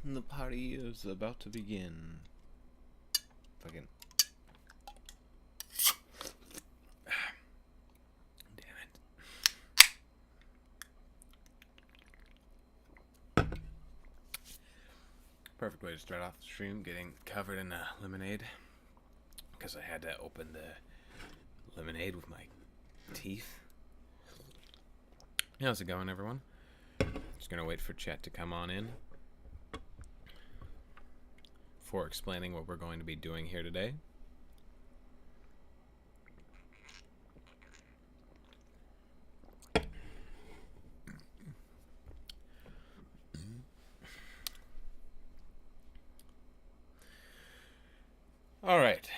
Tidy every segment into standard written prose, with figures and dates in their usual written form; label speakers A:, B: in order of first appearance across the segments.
A: The party is about to begin. Fucking. Damn it. Perfect way to start off the stream, getting covered in lemonade. Because I had to open the lemonade with my teeth. How's it going, everyone? Just gonna wait for chat to come on in for explaining what we're going to be doing here today. Alright,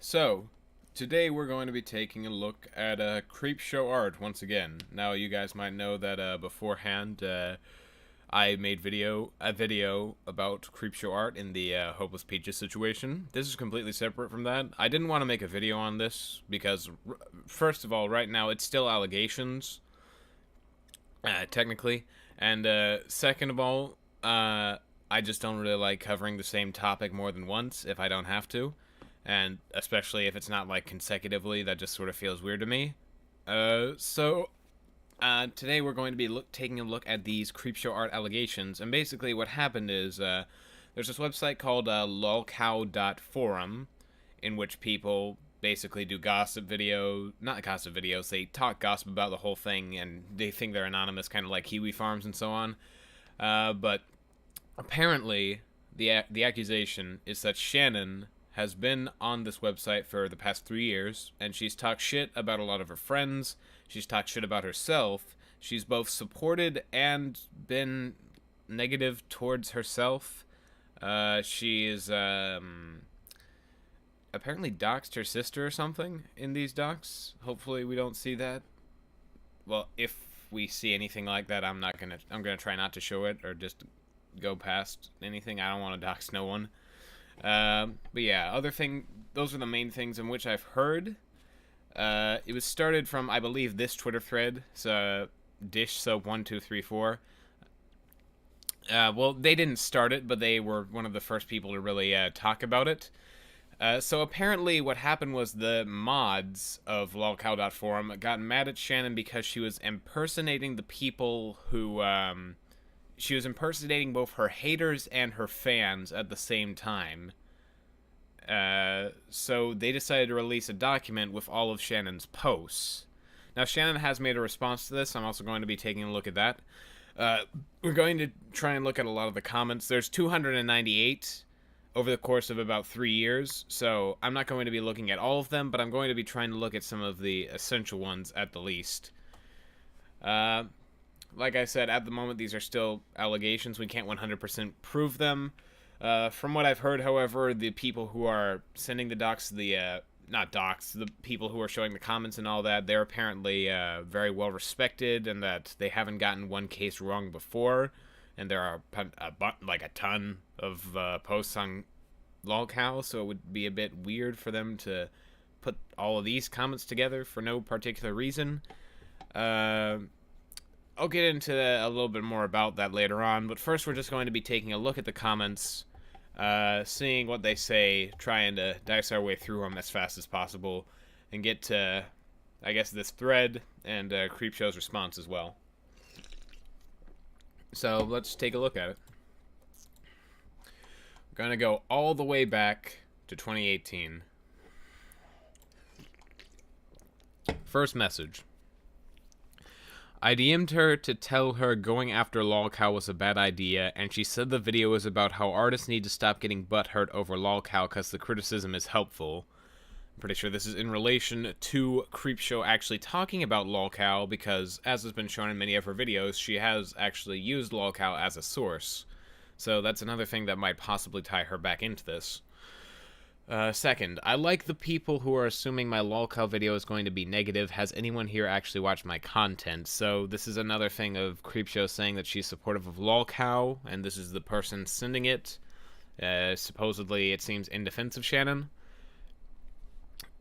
A: so today we're going to be taking a look at Creepshow Art once again. Now you guys might know that beforehand I made a video about Creepshow Art in the Hopeless Peaches situation. This is completely separate from that. I didn't want to make a video on this because, first of all, right now it's still allegations, technically, and second of all, I just don't really like covering the same topic more than once if I don't have to, and especially if it's not like consecutively, that just sort of feels weird to me. Today we're going to be taking a look at these Creepshow Art allegations, and basically what happened is, there's this website called lolcow.forum, in which people basically do gossip videos, not gossip videos, they talk gossip about the whole thing, and they think they're anonymous, kind of like Kiwi Farms and so on, but apparently the accusation is that Shannon has been on this website for the past 3 years, and she's talked shit about a lot of her friends. She's talked shit about herself. She's both supported and been negative towards herself. She's apparently doxed her sister or something in these docs. Hopefully we don't see that. Well, if we see anything like that, I'm gonna try not to show it or just go past anything. I don't want to dox no one. But yeah, those are the main things in which I've heard. It was started from, I believe, this Twitter thread, so dishsoap1234. Well, they didn't start it, but they were one of the first people to really talk about it. So apparently what happened was the mods of lolcow.forum got mad at Shannon because she was impersonating the people who, she was impersonating both her haters and her fans at the same time. So they decided to release a document with all of Shannon's posts. Now, Shannon has made a response to this. I'm also going to be taking a look at that. We're going to try and look at a lot of the comments. There's 298 over the course of about 3 years, so I'm not going to be looking at all of them, but I'm going to be trying to look at some of the essential ones at the least. Like I said, at the moment, these are still allegations. We can't 100% prove them. From what I've heard, however, the people who are sending the docs, the people who are showing the comments and all that, they're apparently very well respected, and that they haven't gotten one case wrong before. And there are a ton of posts on lolcow, so it would be a bit weird for them to put all of these comments together for no particular reason. I'll get into a little bit more about that later on, but first we're just going to be taking a look at the comments, seeing what they say, trying to dice our way through them as fast as possible, and get to, I guess, this thread and Creepshow's response as well. So let's take a look at it. We're going to go all the way back to 2018. First message. I DM'd her to tell her going after lolcow was a bad idea, and she said the video is about how artists need to stop getting butthurt over lolcow because the criticism is helpful. I'm pretty sure this is in relation to Creepshow actually talking about lolcow, because, as has been shown in many of her videos, she has actually used lolcow as a source. So that's another thing that might possibly tie her back into this. Second, I like the people who are assuming my lolcow video is going to be negative. Has anyone here actually watched my content? So this is another thing of Creepshow saying that she's supportive of lolcow, and this is the person sending it. Supposedly, it seems in defense of Shannon.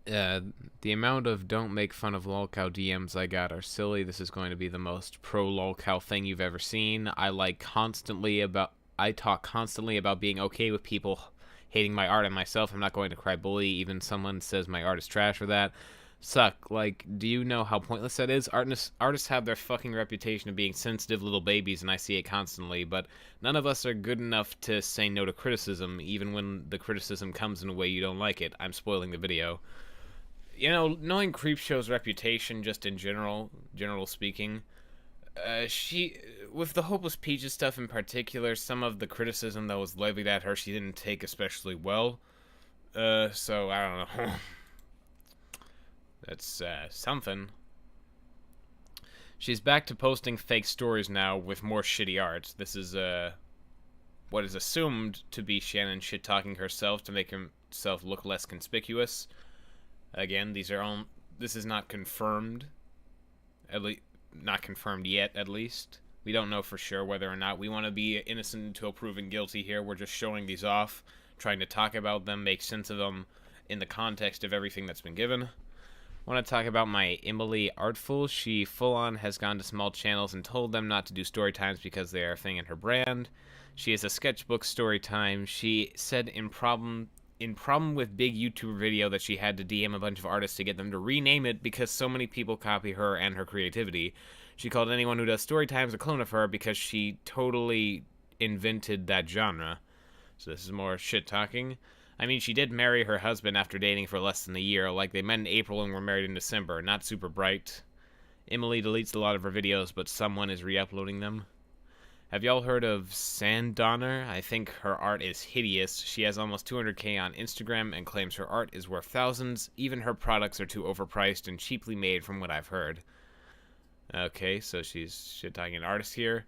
A: The amount of don't make fun of lolcow DMs I got are silly. This is going to be the most pro lolcow thing you've ever seen. I like constantly about I talk constantly about being okay with people hating my art and myself. I'm not going to cry bully even someone says my art is trash for that. Suck. Like, do you know how pointless that is? Artists have their fucking reputation of being sensitive little babies, and I see it constantly, but none of us are good enough to say no to criticism, even when the criticism comes in a way you don't like it. I'm spoiling the video. You know, knowing Creepshow's reputation, just in general speaking, she, with the Hopeless Peaches stuff in particular, some of the criticism that was levied at her, she didn't take especially well. So I don't know. That's something. She's back to posting fake stories now with more shitty art. This is what is assumed to be Shannon shit-talking herself to make herself look less conspicuous. Again, this is not confirmed. At least not confirmed yet, at least. We don't know for sure whether or not we want to be innocent until proven guilty here. We're just showing these off, trying to talk about them, make sense of them in the context of everything that's been given. I want to talk about my Emily Artful. She full-on has gone to small channels and told them not to do story times because they are a thing in her brand. She is a sketchbook story time. She said in problem with big YouTuber video that she had to DM a bunch of artists to get them to rename it because so many people copy her and her creativity. She called anyone who does story times a clone of her because she totally invented that genre. So this is more shit talking. I mean, she did marry her husband after dating for less than a year. Like, they met in April and were married in December. Not super bright. Emily deletes a lot of her videos, but someone is re-uploading them. Have y'all heard of Sandonner? I think her art is hideous. She has almost 200k on Instagram and claims her art is worth thousands. Even her products are too overpriced and cheaply made from what I've heard. Okay, so she's shit-talking an artist here.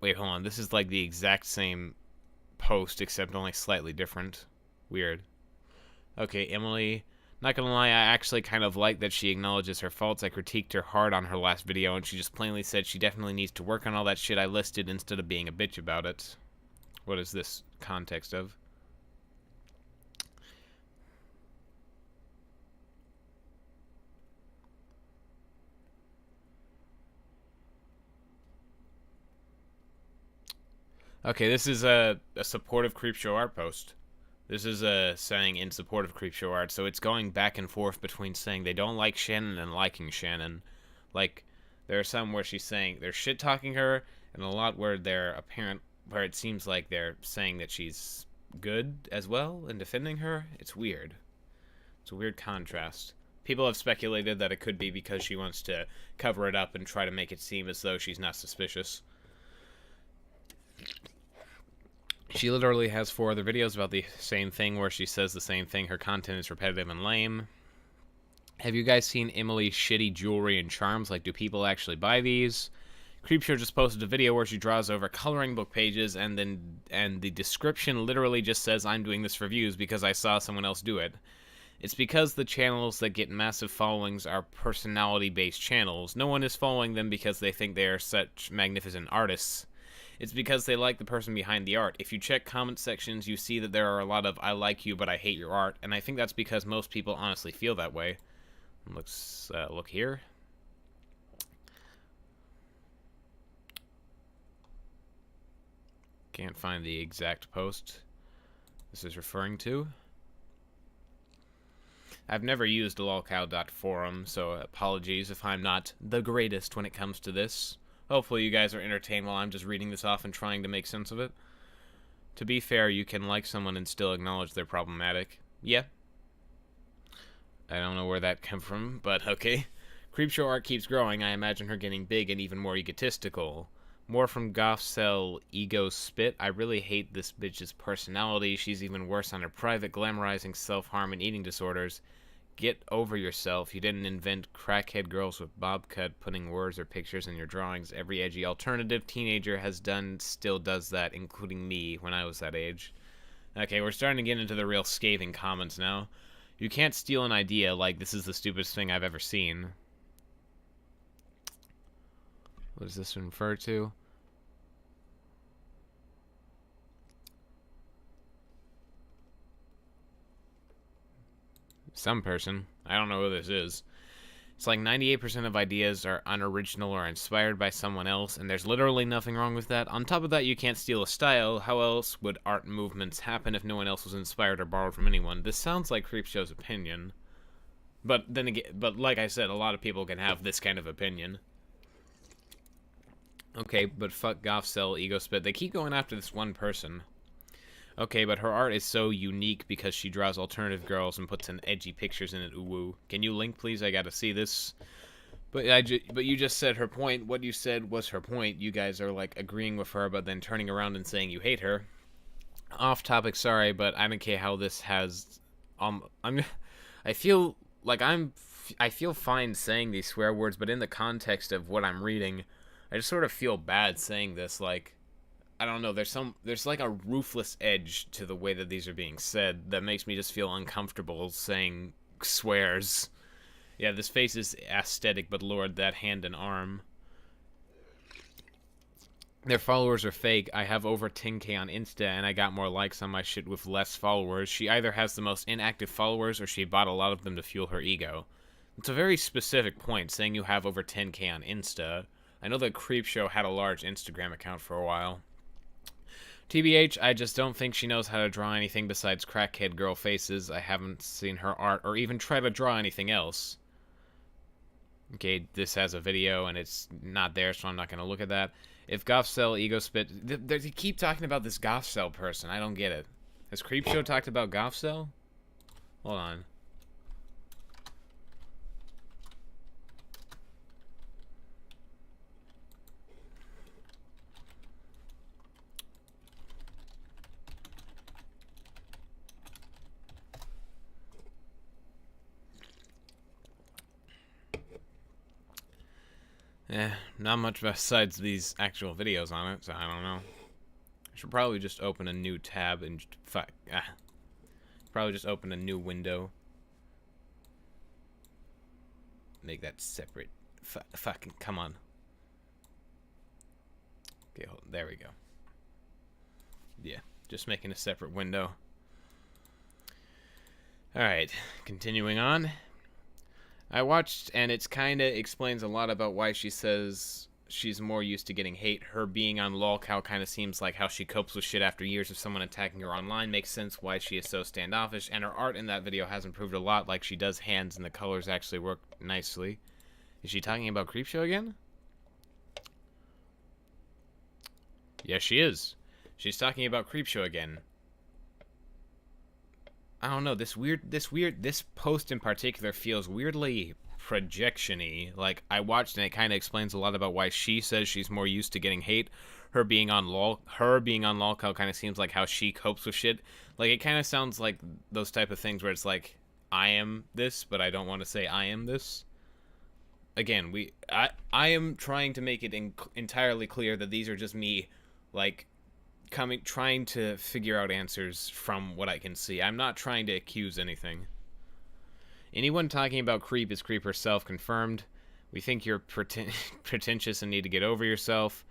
A: Wait, hold on. This is like the exact same post, except only slightly different. Weird. Okay, Emily. Not gonna lie, I actually kind of like that she acknowledges her faults. I critiqued her hard on her last video, and she just plainly said she definitely needs to work on all that shit I listed instead of being a bitch about it. What is this context of? Okay, this is a supportive Creepshow Art post. This is saying in support of Creepshow Art, so it's going back and forth between saying they don't like Shannon and liking Shannon. Like, there are some where she's saying they're shit-talking her, and a lot where where it seems like they're saying that she's good as well and defending her. It's weird. It's a weird contrast. People have speculated that it could be because she wants to cover it up and try to make it seem as though she's not suspicious. She literally has 4 other videos about the same thing where she says the same thing. Her content is repetitive and lame. Have you guys seen Emily's shitty jewelry and charms? Like, do people actually buy these? Creepshow just posted a video where she draws over coloring book pages and the description literally just says, I'm doing this for views because I saw someone else do it. It's because the channels that get massive followings are personality-based channels. No one is following them because they think they are such magnificent artists. It's because they like the person behind the art. If you check comment sections, you see that there are a lot of I like you, but I hate your art, and I think that's because most people honestly feel that way. Let's look here. Can't find the exact post this is referring to. I've never used lolcow.forum, so apologies if I'm not the greatest when it comes to this. Hopefully you guys are entertained while I'm just reading this off and trying to make sense of it. To be fair, you can like someone and still acknowledge they're problematic. Yeah. I don't know where that came from, but okay. Creepshow Art keeps growing. I imagine her getting big and even more egotistical. More from Goth Cell Ego Spit. I really hate this bitch's personality. She's even worse on her private, glamorizing self-harm and eating disorders. Get over yourself. You didn't invent crackhead girls with bob cut, putting words or pictures in your drawings. Every edgy alternative teenager has done, still does that, including me when I was that age. Okay, we're starting to get into the real scathing comments now. You can't steal an idea like this is the stupidest thing I've ever seen. What does this refer to? Some person. I don't know who this is. It's like 98% of ideas are unoriginal or inspired by someone else, and there's literally nothing wrong with that. On top of that, you can't steal a style. How else would art movements happen if no one else was inspired or borrowed from anyone? This sounds like Creepshow's opinion. But then again, but like I said, a lot of people can have this kind of opinion. Okay, but fuck Gothcell, Ego Spit. They keep going after this one person. Okay, but her art is so unique because she draws alternative girls and puts in edgy pictures in it. Ooh woo. Can you link, please? I gotta see this. But but you just said her point. What you said was her point. You guys are like agreeing with her, but then turning around and saying you hate her. Off topic, sorry, but I don't care how this has. I feel like I feel fine saying these swear words, but in the context of what I'm reading, I just sort of feel bad saying this. Like, I don't know, there's like a ruthless edge to the way that these are being said that makes me just feel uncomfortable saying swears. Yeah, this face is aesthetic, but lord, that hand and arm. Their followers are fake. I have over 10k on Insta, and I got more likes on my shit with less followers. She either has the most inactive followers, or she bought a lot of them to fuel her ego. It's a very specific point, saying you have over 10k on Insta. I know that Creepshow had a large Instagram account for a while. TBH, I just don't think she knows how to draw anything besides crackhead girl faces. I haven't seen her art or even try to draw anything else. Okay, this has a video and it's not there, so I'm not going to look at that. If Gothcell, Ego Spit... They keep talking about this Gothcell person. I don't get it. Has Creepshow talked about Gothcell? Hold on. Not much besides these actual videos on it, so I don't know. I should probably just open a new tab and probably just open a new window. Make that separate. Fucking come on. Okay, there we go. Yeah, just making a separate window. Alright, continuing on. I watched, and it's kinda explains a lot about why she says she's more used to getting hate. Her being on lolcow kinda seems like how she copes with shit after years of someone attacking her online. Makes sense why she is so standoffish, and her art in that video has improved a lot, like she does hands and the colors actually work nicely. Is she talking about Creepshow again? Yes, she is. She's talking about Creepshow again. I don't know, this post in particular feels weirdly projection-y. Like, I watched and it kind of explains a lot about why she says she's more used to getting hate. Her being on lolcow kind of seems like how she copes with shit. Like, it kind of sounds like those type of things where it's like, I am this, but I don't want to say I am this. Again, I am trying to make it entirely clear that these are just me, like, trying to figure out answers from what I can see. I'm not trying to accuse anything. Anyone talking about creep is creep herself, confirmed. We think you're pretentious and need to get over yourself.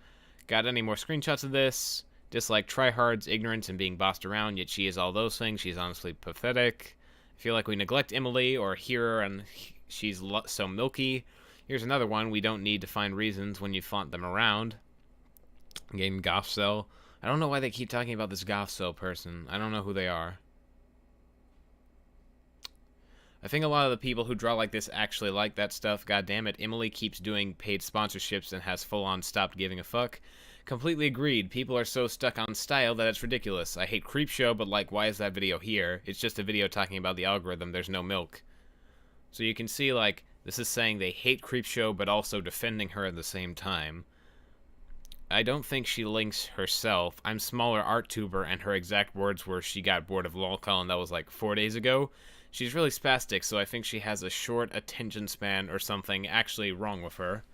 A: Got any more screenshots of this? Dislike tryhards, ignorance, and being bossed around, yet she is all those things. She's honestly pathetic. I feel like we neglect Emily or hear her and she's so milky. Here's another one. We don't need to find reasons when you flaunt them around. Again, Gothcell. I don't know why they keep talking about this Gothcell person. I don't know who they are. I think a lot of the people who draw like this actually like that stuff. God damn it, Emily keeps doing paid sponsorships and has full-on stopped giving a fuck. Completely agreed. People are so stuck on style that it's ridiculous. I hate Creepshow, but like, why is that video here? It's just a video talking about the algorithm. There's no milk. So you can see, like, this is saying they hate Creepshow, but also defending her at the same time. I don't think she links herself. I'm smaller ArtTuber, and her exact words were she got bored of lolcow, and that was like 4 days ago. She's really spastic, so I think she has a short attention span or something actually wrong with her.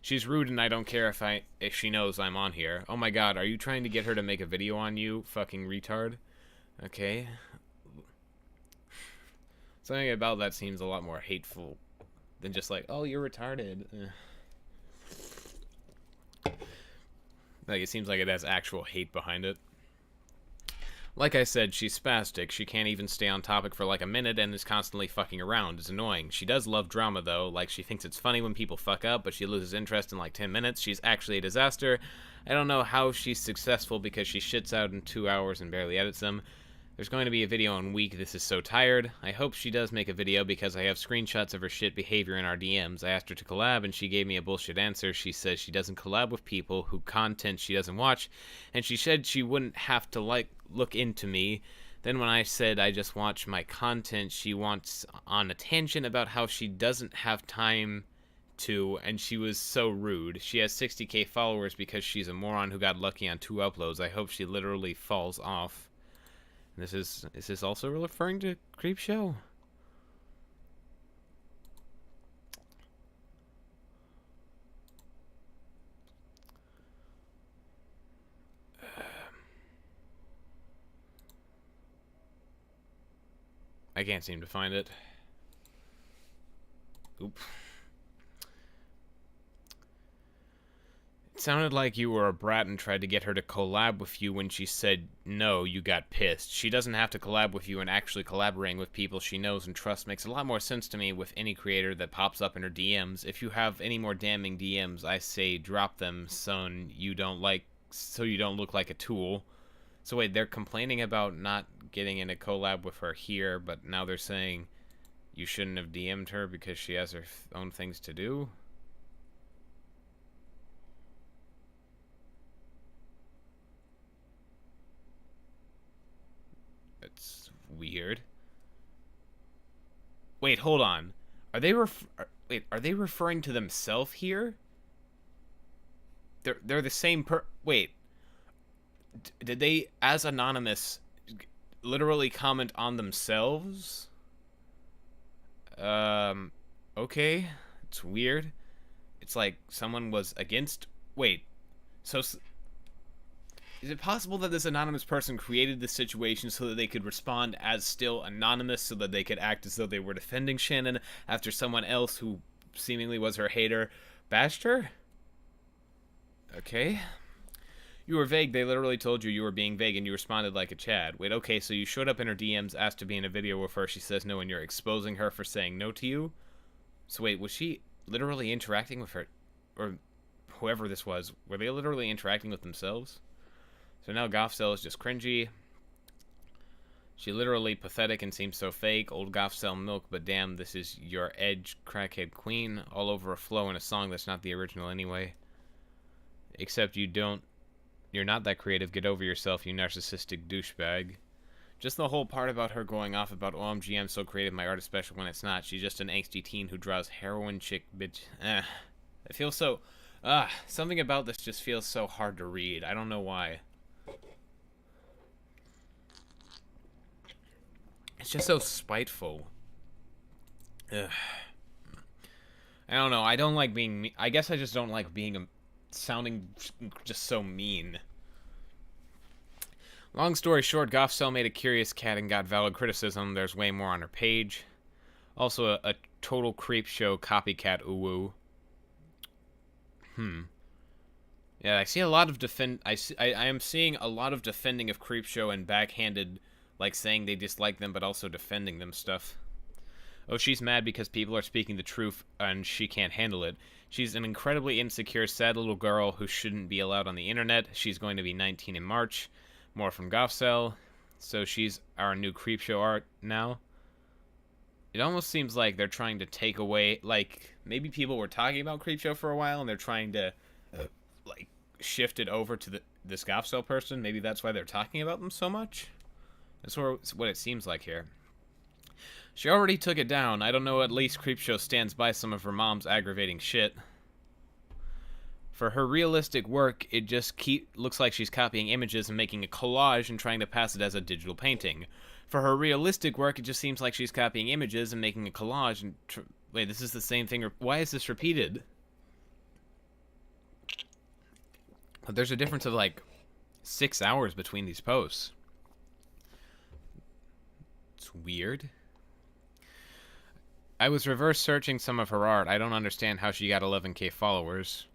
A: She's rude, and I don't care if she knows I'm on here. Oh my god, are you trying to get her to make a video on you, fucking retard? Okay. Something about that seems a lot more hateful than just like, oh, you're retarded. Like, it seems like it has actual hate behind it. Like I said, she's spastic. She can't even stay on topic for like a minute and is constantly fucking around. It's annoying. She does love drama though. Like, she thinks it's funny when people fuck up, but she loses interest in like 10 minutes. She's actually a disaster. I don't know how she's successful because she shits out in 2 hours and barely edits them. There's going to be a video in week. This is so tired. I hope she does make a video because I have screenshots of her shit behavior in our DMs. I asked her to collab and she gave me a bullshit answer. She says she doesn't collab with people who content she doesn't watch, and she said she wouldn't have to like look into me. Then when I said I just watch my content, she wants on a tangent about how she doesn't have time to, and she was so rude. She has 60k followers because she's a moron who got lucky on 2 uploads. I hope she literally falls off. Is this also referring to Creepshow? I can't seem to find it. Oop. It sounded like you were a brat and tried to get her to collab with you. When she said no, you got pissed. She doesn't have to collab with you, and actually collaborating with people she knows and trusts makes a lot more sense to me with any creator that pops up in her DMs. If you have any more damning DMs, I say drop them so you don't look like a tool. So wait, they're complaining about not getting in a collab with her here, but now they're saying you shouldn't have DM'd her because she has her own things to do? It's weird. Wait, hold on. Are they referring to themselves here? They're the same wait. Did they, as anonymous, literally comment on themselves? Okay. It's weird. It's like someone was against... Wait. So... Is it possible that this anonymous person created this situation so that they could respond as still anonymous, so that they could act as though they were defending Shannon after someone else who seemingly was her hater bashed her? Okay. You were vague. They literally told you were being vague and you responded like a Chad. Wait, okay, so you showed up in her DMs, asked to be in a video with her. She says no and you're exposing her for saying no to you? So wait, was she literally interacting with her? Or whoever this was, were they literally interacting with themselves? So now Gothcell is just cringy. She literally pathetic and seems so fake. Old Gothcell milk, but damn, this is your edge crackhead queen. All over a flow in a song that's not the original anyway. Except you're not that creative. Get over yourself, you narcissistic douchebag. Just the whole part about her going off about OMG, I'm so creative, my art is special when it's not. She's just an angsty teen who draws heroin chick bitch. It feels so... something about this just feels so hard to read. I don't know why. It's just so spiteful. Ugh. I don't know. I don't like being... I guess I just don't like being... sounding just so mean. Long story short, Gothcell made a curious cat and got valid criticism. There's way more on her page. Also, a total Creepshow copycat uwu. Yeah, I see a lot of I am seeing a lot of defending of Creepshow and backhanded, like saying they dislike them, but also defending them stuff. Oh, she's mad because people are speaking the truth and she can't handle it. She's an incredibly insecure, sad little girl who shouldn't be allowed on the internet. She's going to be 19 in March. More from Gothcell. So she's our new Creepshow Art now. It almost seems like they're trying to take away, like, maybe people were talking about Creepshow for a while and they're trying to, like, shift it over to this Gothcell person. Maybe that's why they're talking about them so much. That's what it seems like here. She already took it down. I don't know, at least Creepshow stands by some of her mom's aggravating shit. For her realistic work, it just looks like she's copying images and making a collage and trying to pass it as a digital painting. For her realistic work, it just seems like she's copying images and making a collage and... Wait, this is the same thing? Why is this repeated? But there's a difference of, like, 6 hours between these posts. It's weird. I was reverse searching some of her art. I don't understand how she got 11k followers.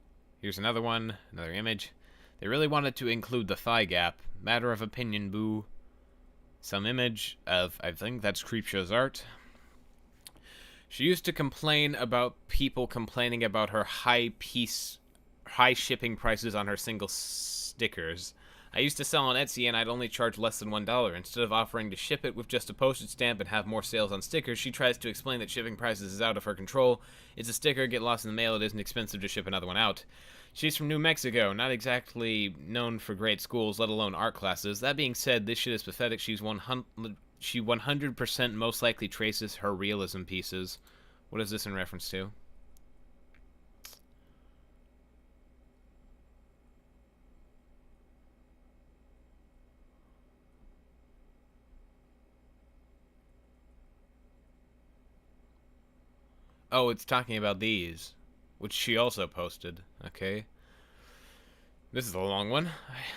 A: Here's another one, another image. They really wanted to include the thigh gap. Matter of opinion, boo. Some image of, I think that's Creepshow's Art. She used to complain about people complaining about her high shipping prices on her single stickers. I used to sell on Etsy and I'd only charge less than $1. Instead of offering to ship it with just a postage stamp and have more sales on stickers, she tries to explain that shipping prices is out of her control. It's a sticker, get lost in the mail, it isn't expensive to ship another one out. She's from New Mexico, not exactly known for great schools, let alone art classes. That being said, this shit is pathetic. She 100% most likely traces her realism pieces. What is this in reference to? Oh, it's talking about these, which she also posted. Okay. This is a long one.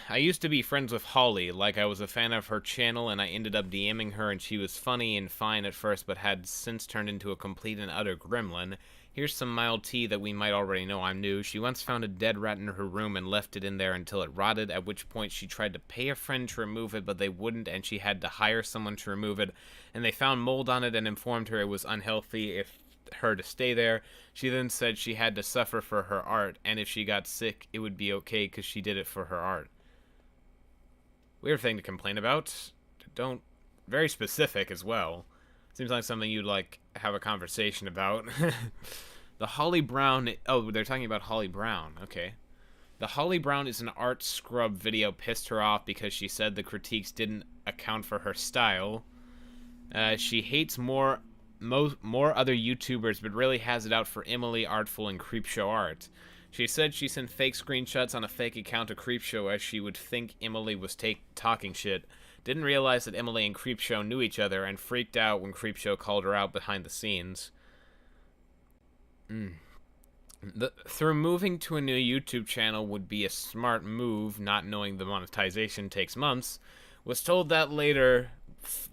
A: I used to be friends with Holly, like I was a fan of her channel, and I ended up DMing her, and she was funny and fine at first, but had since turned into a complete and utter gremlin. Here's some mild tea that we might already know I'm new. She once found a dead rat in her room and left it in there until it rotted, at which point she tried to pay a friend to remove it, but they wouldn't, and she had to hire someone to remove it, and they found mold on it and informed her it was unhealthy if her to stay there. She then said she had to suffer for her art, and if she got sick, it would be okay because she did it for her art. Weird thing to complain about. Don't... Very specific as well. Seems like something you'd, like, have a conversation about. The Holly Brown... Oh, they're talking about Holly Brown. Okay. The Holly Brown is an art scrub video pissed her off because she said the critiques didn't account for her style. She hates more other YouTubers, but really has it out for Emily, Artful, and Creepshow Art. She said she sent fake screenshots on a fake account to Creepshow as she would think Emily was talking shit. Didn't realize that Emily and Creepshow knew each other and freaked out when Creepshow called her out behind the scenes. Through moving to a new YouTube channel would be a smart move, not knowing the monetization takes months. Was told that later,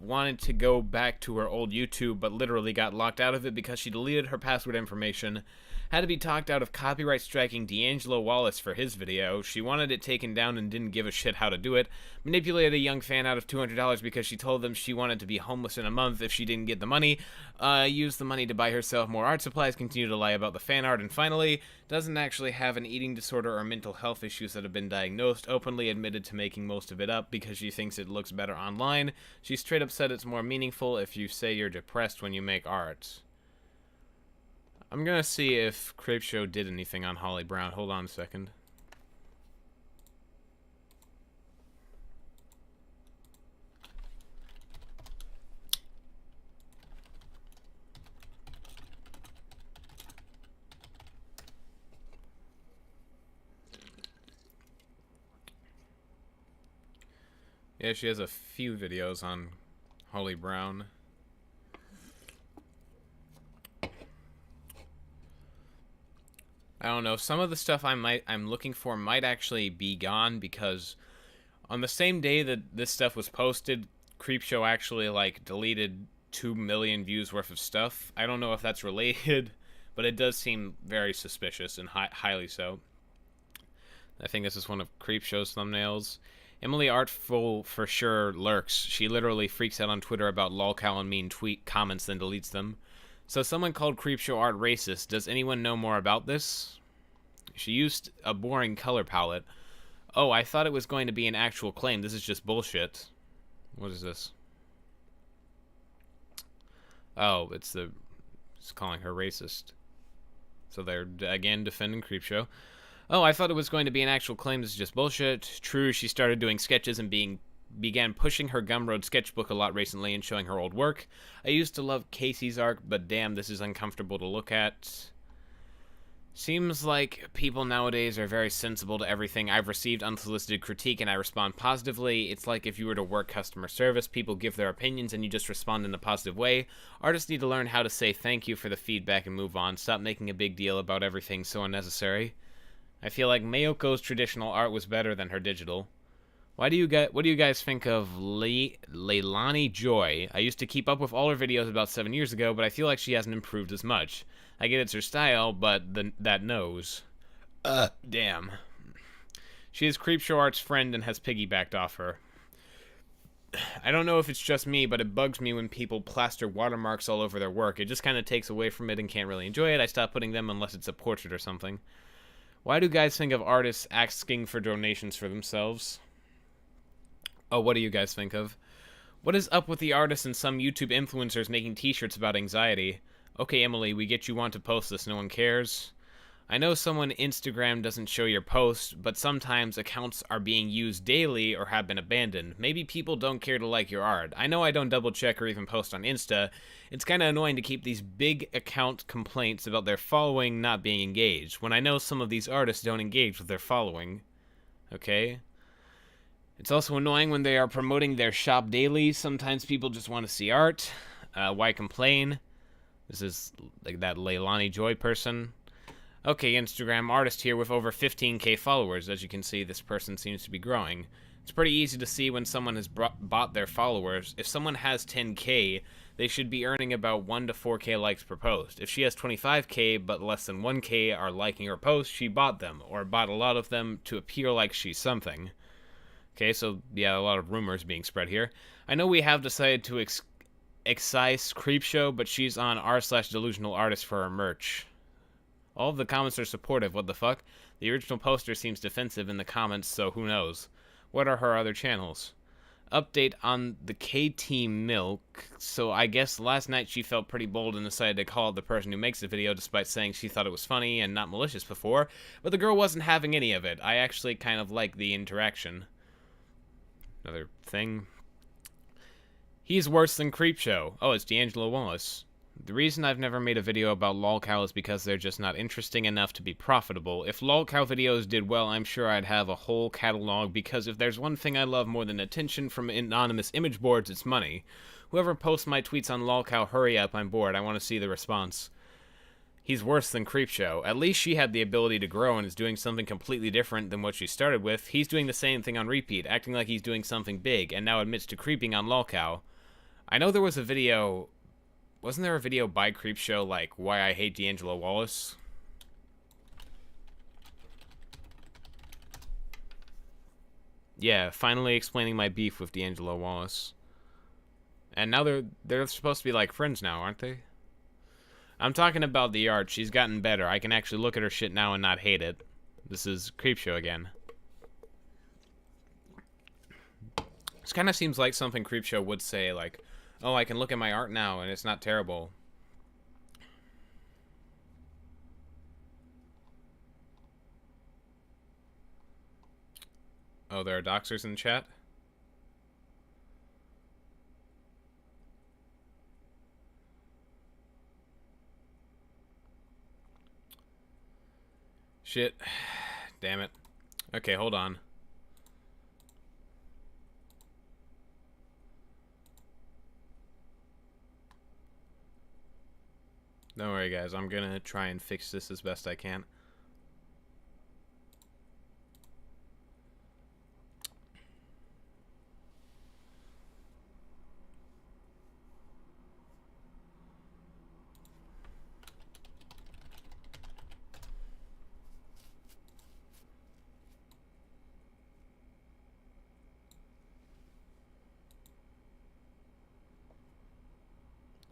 A: wanted to go back to her old YouTube, but literally got locked out of it because she deleted her password information. Had to be talked out of copyright striking D'Angelo Wallace for his video. She wanted it taken down and didn't give a shit how to do it. Manipulated a young fan out of $200 because she told them she wanted to be homeless in a month if she didn't get the money. Used the money to buy herself more art supplies, continued to lie about the fan art, and finally, doesn't actually have an eating disorder or mental health issues that have been diagnosed. Openly admitted to making most of it up because she thinks it looks better online. She straight up said it's more meaningful if you say you're depressed when you make art. I'm gonna see if Creepshow did anything on Holly Brown. Hold on a second. Yeah, she has a few videos on Holly Brown. I don't know. Some of the stuff I'm looking for might actually be gone because on the same day that this stuff was posted, Creepshow actually like deleted 2 million views worth of stuff. I don't know if that's related, but it does seem very suspicious and highly so. I think this is one of Creepshow's thumbnails. Emily Artful for sure lurks. She literally freaks out on Twitter about lolcow and mean tweet comments, then deletes them. So someone called Creepshow Art racist. Does anyone know more about this? She used a boring color palette. Oh, I thought it was going to be an actual claim. This is just bullshit. What is this? Oh, it's calling her racist. So they're, again, defending Creepshow. Oh, I thought it was going to be an actual claim. This is just bullshit. True, she started doing sketches and began pushing her Gumroad sketchbook a lot recently and showing her old work. I used to love Casey's art, but damn, this is uncomfortable to look at. Seems like people nowadays are very sensible to everything. I've received unsolicited critique and I respond positively. It's like if you were to work customer service, people give their opinions and you just respond in a positive way. Artists need to learn how to say thank you for the feedback and move on. Stop making a big deal about everything so unnecessary. I feel like Mayoko's traditional art was better than her digital. What do you guys think of Leilani Joy? I used to keep up with all her videos about 7 years ago, but I feel like she hasn't improved as much. I get it's her style, but that nose. Damn. She is Creepshow Art's friend and has piggybacked off her. I don't know if it's just me, but it bugs me when people plaster watermarks all over their work. It just kind of takes away from it and can't really enjoy it. I stop putting them unless it's a portrait or something. Why do guys think of artists asking for donations for themselves? Oh, what do you guys think of? What is up with the artists and some YouTube influencers making t-shirts about anxiety? Okay, Emily, we get you want to post this, no one cares. I know someone Instagram doesn't show your posts, but sometimes accounts are being used daily or have been abandoned. Maybe people don't care to like your art. I know I don't double check or even post on Insta. It's kinda annoying to keep these big account complaints about their following not being engaged, when I know some of these artists don't engage with their following. Okay? It's also annoying when they are promoting their shop daily. Sometimes people just want to see art. Why complain? This is like that Leilani Joy person. Okay, Instagram artist here with over 15k followers. As you can see, this person seems to be growing. It's pretty easy to see when someone has bought their followers. If someone has 10k, they should be earning about 1 to 4k likes per post. If she has 25k but less than 1k are liking her posts, she bought them, or bought a lot of them to appear like she's something. Okay, so yeah, a lot of rumors being spread here. I know we have decided to excise Creepshow, but she's on r/delusional artist for her merch. All of the comments are supportive, what the fuck? The original poster seems defensive in the comments, so who knows? What are her other channels? Update on the KT Milk. So I guess last night she felt pretty bold and decided to call out the person who makes the video despite saying she thought it was funny and not malicious before, but the girl wasn't having any of it. I actually kind of like the interaction. Another thing. He's worse than Creepshow. Oh, it's D'Angelo Wallace. The reason I've never made a video about lolcow is because they're just not interesting enough to be profitable. If lolcow videos did well, I'm sure I'd have a whole catalog, because if there's one thing I love more than attention from anonymous image boards, it's money. Whoever posts my tweets on lolcow, hurry up, I'm bored, I want to see the response. He's worse than Creepshow. At least she had the ability to grow and is doing something completely different than what she started with. He's doing the same thing on repeat, acting like he's doing something big, and now admits to creeping on lolcow. I know there was a video... Wasn't there a video by Creepshow, like, why I hate D'Angelo Wallace? Yeah, finally explaining my beef with D'Angelo Wallace. And now they're supposed to be, like, friends now, aren't they? I'm talking about the art. She's gotten better. I can actually look at her shit now and not hate it. This is Creepshow again. This kind of seems like something Creepshow would say, like, oh, I can look at my art now, and it's not terrible. Oh, there are doxers in chat? Shit. Damn it. Okay, hold on. Don't worry, guys. I'm gonna try and fix this as best I can.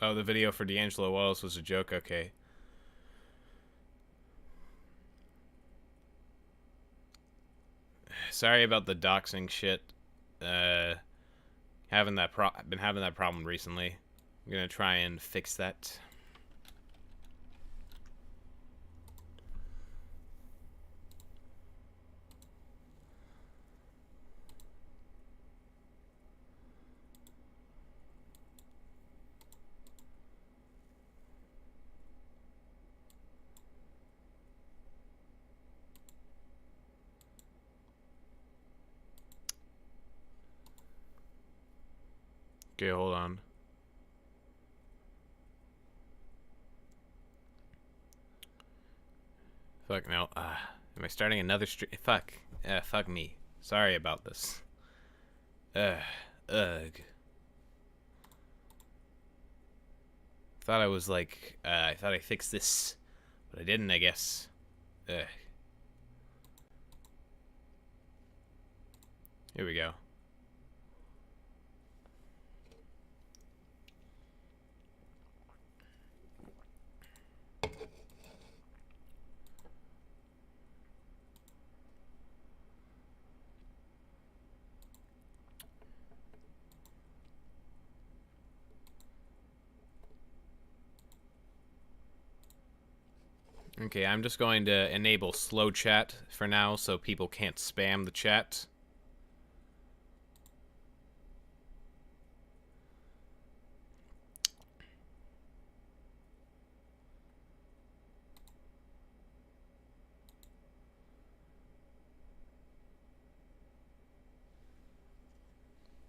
A: Oh, the video for D'Angelo Wallace was a joke? Okay. Sorry about the doxing shit. Been having that problem recently. I'm gonna try and fix that. Okay, hold on. Fuck no. Am I starting another stream? Fuck. Fuck me. Sorry about this. Ugh. Thought I was like, I thought I fixed this, but I didn't, I guess. Ugh. Here we go. Okay, I'm just going to enable slow chat for now so people can't spam the chat.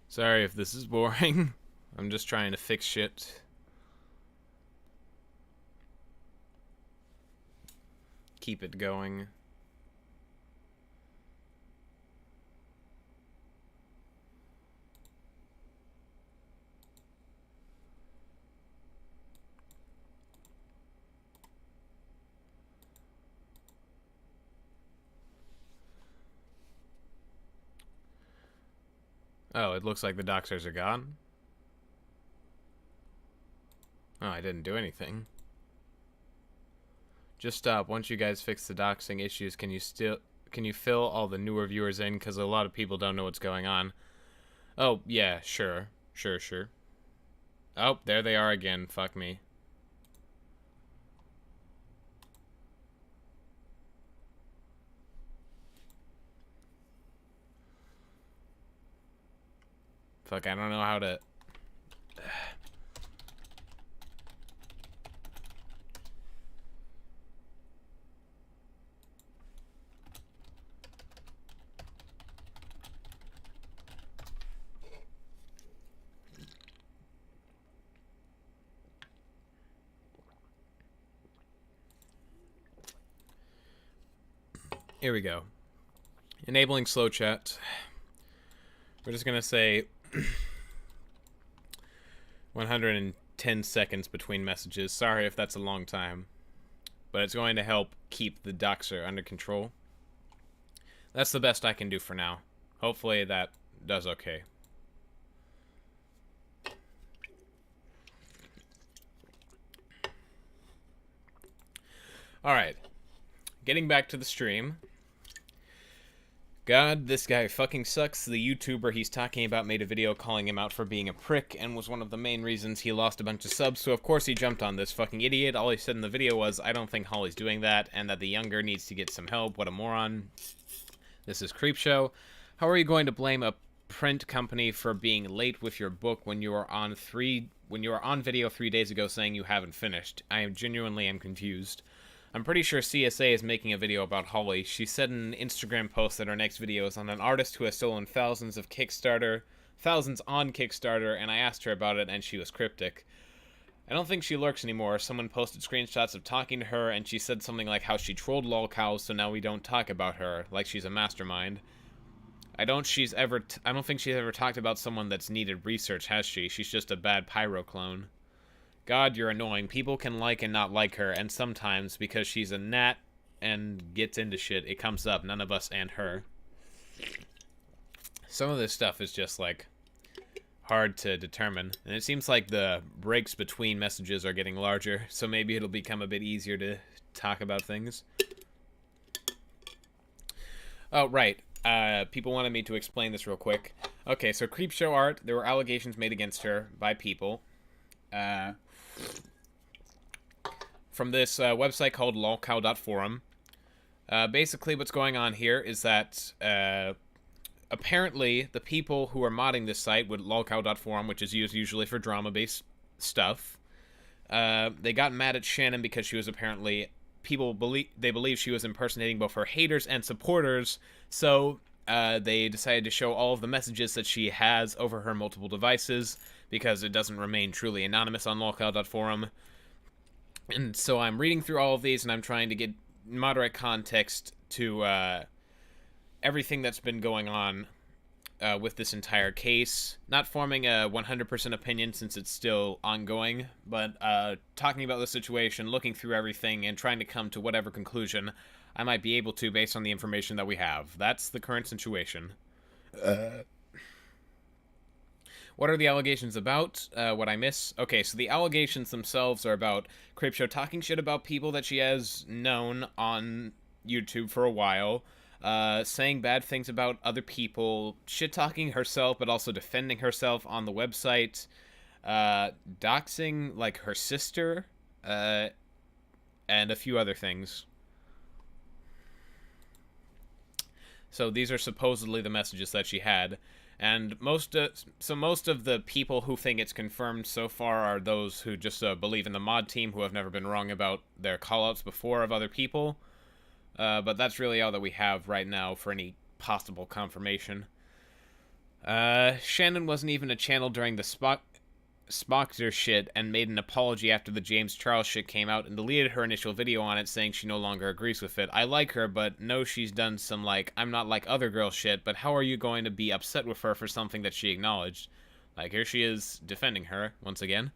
A: Sorry if this is boring. I'm just trying to fix shit. Keep it going. Oh, it looks like the doxers are gone. Oh, I didn't do anything. Just stop. Once you guys fix the doxing issues, can you fill all the newer viewers in? Because a lot of people don't know what's going on. Oh, yeah, sure. Sure. Oh, there they are again. Fuck me. Fuck, I don't know how to... Here we go. Enabling slow chat. We're just gonna say 110 seconds between messages. Sorry if that's a long time, but it's going to help keep the doxer under control. That's the best I can do for now. Hopefully that does okay. Alright. Getting back to the stream. God, this guy fucking sucks. The YouTuber he's talking about made a video calling him out for being a prick and was one of the main reasons he lost a bunch of subs, so of course he jumped on this fucking idiot. All he said in the video was, I don't think Holly's doing that, and that the younger needs to get some help. What a moron. This is Creepshow. How are you going to blame a print company for being late with your book when you were on video 3 days ago saying you haven't finished? I genuinely am confused. I'm pretty sure CSA is making a video about Holly. She said in an Instagram post that her next video is on an artist who has stolen thousands on Kickstarter, and I asked her about it and she was cryptic. I don't think she lurks anymore. Someone posted screenshots of talking to her and she said something like how she trolled lolcow, so now we don't talk about her, like she's a mastermind. I don't think she's ever talked about someone that's needed research, has she? She's just a bad pyro clone. God, you're annoying. People can like and not like her, and sometimes, because she's a gnat and gets into shit, it comes up, none of us and her. Some of this stuff is just, like, hard to determine, and it seems like the breaks between messages are getting larger, so maybe it'll become a bit easier to talk about things. Oh, right. People wanted me to explain this real quick. Okay, so Creepshow Art, there were allegations made against her by people. From this website called lolcow.forum. Basically what's going on here is that apparently the people who are modding this site with lolcow.forum, which is used usually for drama-based stuff, they got mad at Shannon because she was apparently... they believe she was impersonating both her haters and supporters, so they decided to show all of the messages that she has over her multiple devices, because it doesn't remain truly anonymous on lolcow.forum. And so I'm reading through all of these, and I'm trying to get moderate context to everything that's been going on with this entire case. Not forming a 100% opinion since it's still ongoing, but talking about the situation, looking through everything, and trying to come to whatever conclusion I might be able to based on the information that we have. That's the current situation. What are the allegations about? What I miss? Okay, so the allegations themselves are about Creepshow talking shit about people that she has known on YouTube for a while, saying bad things about other people, shit-talking herself, but also defending herself on the website, doxing, like, her sister, and a few other things. So these are supposedly the messages that she had. And most of the people who think it's confirmed so far are those who just believe in the mod team, who have never been wrong about their callouts before of other people. But that's really all that we have right now for any possible confirmation. Shannon wasn't even a channel during the Spockter shit and made an apology after the James Charles shit came out and deleted her initial video on it, saying she no longer agrees with it. I like her, but know she's done some, like, I'm not like other girls shit, but how are you going to be upset with her for something that she acknowledged? Like, here she is defending her, once again.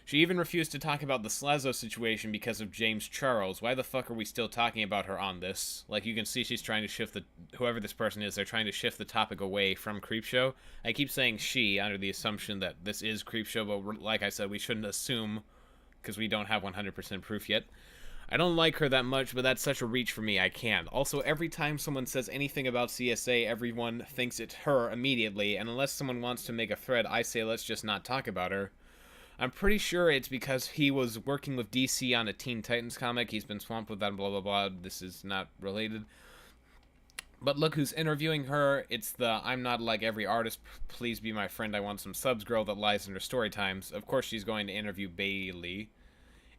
A: She even refused to talk about the Slazo situation because of James Charles. Why the fuck are we still talking about her on this? Like, you can see she's trying to shift whoever this person is, they're trying to shift the topic away from Creepshow. I keep saying she under the assumption that this is Creepshow, but like I said, we shouldn't assume, because we don't have 100% proof yet. I don't like her that much, but that's such a reach for me, I can't. Also, every time someone says anything about CSA, everyone thinks it's her immediately, and unless someone wants to make a thread, I say let's just not talk about her. I'm pretty sure it's because he was working with DC on a Teen Titans comic. He's been swamped with that, blah, blah, blah. This is not related. But look who's interviewing her. It's the I'm not like every artist, please be my friend, I want some subs girl that lies in her story times. Of course she's going to interview Bailey.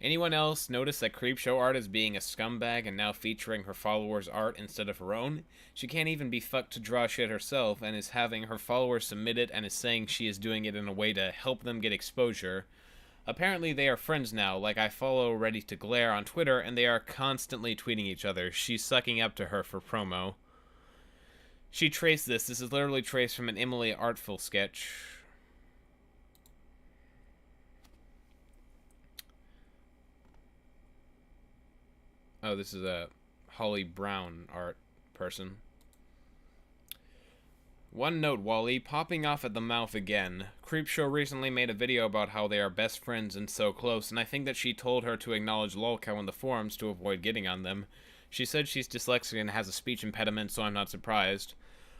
A: Anyone else notice that Creepshow Art is being a scumbag and now featuring her followers' art instead of her own? She can't even be fucked to draw shit herself and is having her followers submit it and is saying she is doing it in a way to help them get exposure. Apparently they are friends now, like I follow Ready to Glare on Twitter, and they are constantly tweeting each other. She's sucking up to her for promo. She traced this. This is literally traced from an Emily Artful sketch. Oh, this is a Holly Brown art person. One note, Wally, popping off at the mouth again. Creepshow recently made a video about how they are best friends and so close, and I think that she told her to acknowledge lolcow in the forums to avoid getting on them. She said she's dyslexic and has a speech impediment, so I'm not surprised.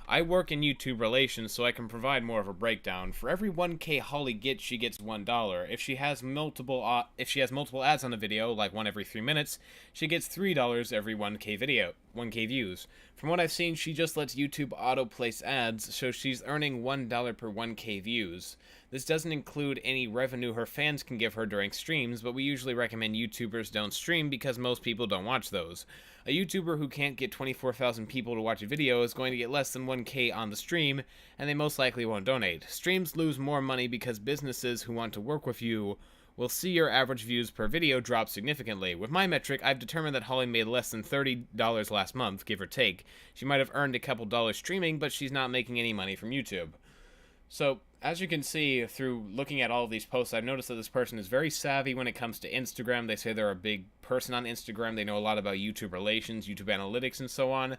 A: I work in YouTube relations, so I can provide more of a breakdown. For every 1K Holly gets, she gets $1. If she has multiple ads on a video, like one every 3 minutes, she gets $3 every 1K views. From what I've seen, she just lets YouTube auto-place ads, so she's earning $1 per 1K views. This doesn't include any revenue her fans can give her during streams, but we usually recommend YouTubers don't stream because most people don't watch those. A YouTuber who can't get 24,000 people to watch a video is going to get less than 1K on the stream, and they most likely won't donate. Streams lose more money because businesses who want to work with you will see your average views per video drop significantly. With my metric, I've determined that Holly made less than $30 last month, give or take. She might have earned a couple dollars streaming, but she's not making any money from YouTube. So, as you can see through looking at all of these posts, I've noticed that this person is very savvy when it comes to Instagram. They say they're a big person on Instagram. They know a lot about YouTube relations, YouTube analytics, and so on.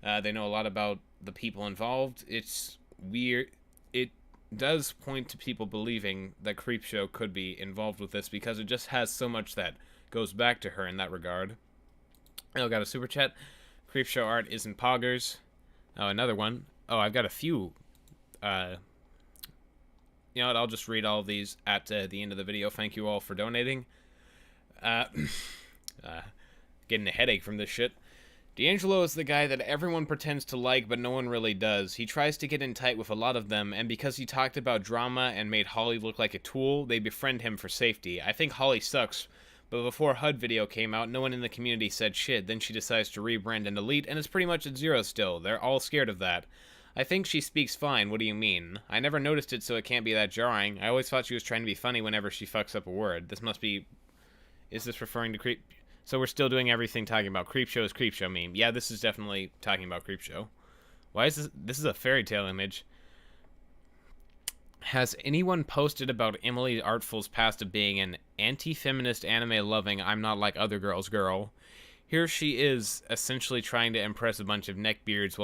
A: They know a lot about the people involved. It's weird. It does point to people believing that Creepshow could be involved with this because it just has so much that goes back to her in that regard. I got a super chat. Creepshow Art isn't poggers. Oh, another one. Oh, I've got a few. You know what, I'll just read all of these at the end of the video. Thank you all for donating. Getting a headache from this shit. D'Angelo is the guy that everyone pretends to like, but no one really does. He tries to get in tight with a lot of them, and because he talked about drama and made Holly look like a tool, they befriend him for safety. I think Holly sucks, but before HUD video came out, no one in the community said shit. Then she decides to rebrand and delete, and it's pretty much at zero still. They're all scared of that. I think she speaks fine, what do you mean? I never noticed it, so it can't be that jarring. I always thought she was trying to be funny whenever she fucks up a word. This must be... Is this referring to Creep... So we're still doing everything talking about Creepshow's Creepshow meme. Yeah, this is definitely talking about Creepshow. Why is this... This is a fairy tale image. Has anyone posted about Emily Artful's past of being an anti-feminist, anime-loving, I'm not like other girls girl? Here she is, essentially trying to impress a bunch of neckbeards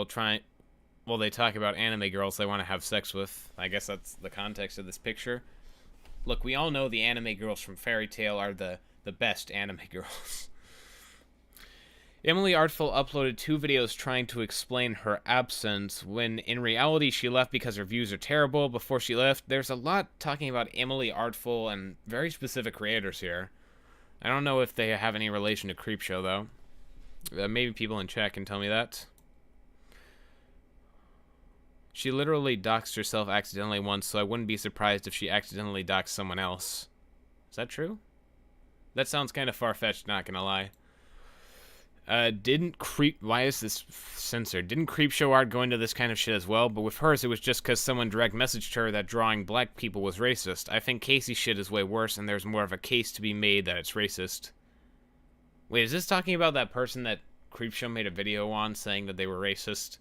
A: while they talk about anime girls they want to have sex with. I guess that's the context of this picture. Look, we all know the anime girls from Fairy Tail are the best anime girls. Emily Artful uploaded 2 videos trying to explain her absence, when in reality she left because her views are terrible. Before she left, there's a lot talking about Emily Artful and very specific creators here. I don't know if they have any relation to Creepshow, though. Maybe people in chat can tell me that. She literally doxed herself accidentally once, so I wouldn't be surprised if she accidentally doxed someone else. Is that true? That sounds kind of far-fetched, not gonna lie. Why is this censored? Didn't Creepshow Art go into this kind of shit as well? But with hers, it was just because someone direct messaged her that drawing black people was racist. I think Casey's shit is way worse, and there's more of a case to be made that it's racist. Wait, is this talking about that person that Creepshow made a video on saying that they were racist?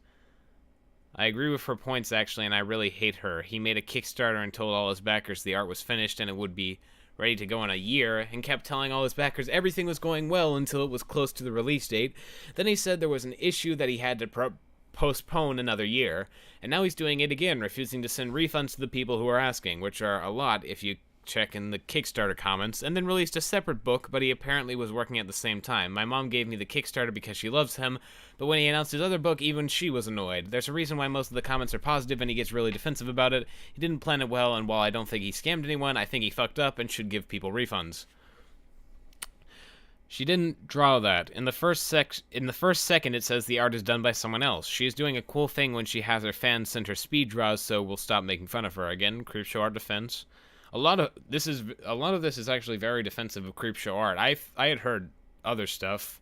A: I agree with her points, actually, and I really hate her. He made a Kickstarter and told all his backers the art was finished and it would be ready to go in a year, and kept telling all his backers everything was going well until it was close to the release date. Then he said there was an issue that he had to postpone another year, and now he's doing it again, refusing to send refunds to the people who are asking, which are a lot if you check in the Kickstarter comments, and then released a separate book, but he apparently was working at the same time. My mom gave me the Kickstarter because she loves him, but when he announced his other book, even she was annoyed. There's a reason why most of the comments are positive, and he gets really defensive about it. He didn't plan it well, and while I don't think he scammed anyone, I think he fucked up and should give people refunds. She didn't draw that. In the first second, it says the art is done by someone else. She is doing a cool thing when she has her fans send her speed draws, so we'll stop making fun of her again. Creepshow Art defense. A lot of this is actually very defensive of Creepshow Art. I had heard other stuff.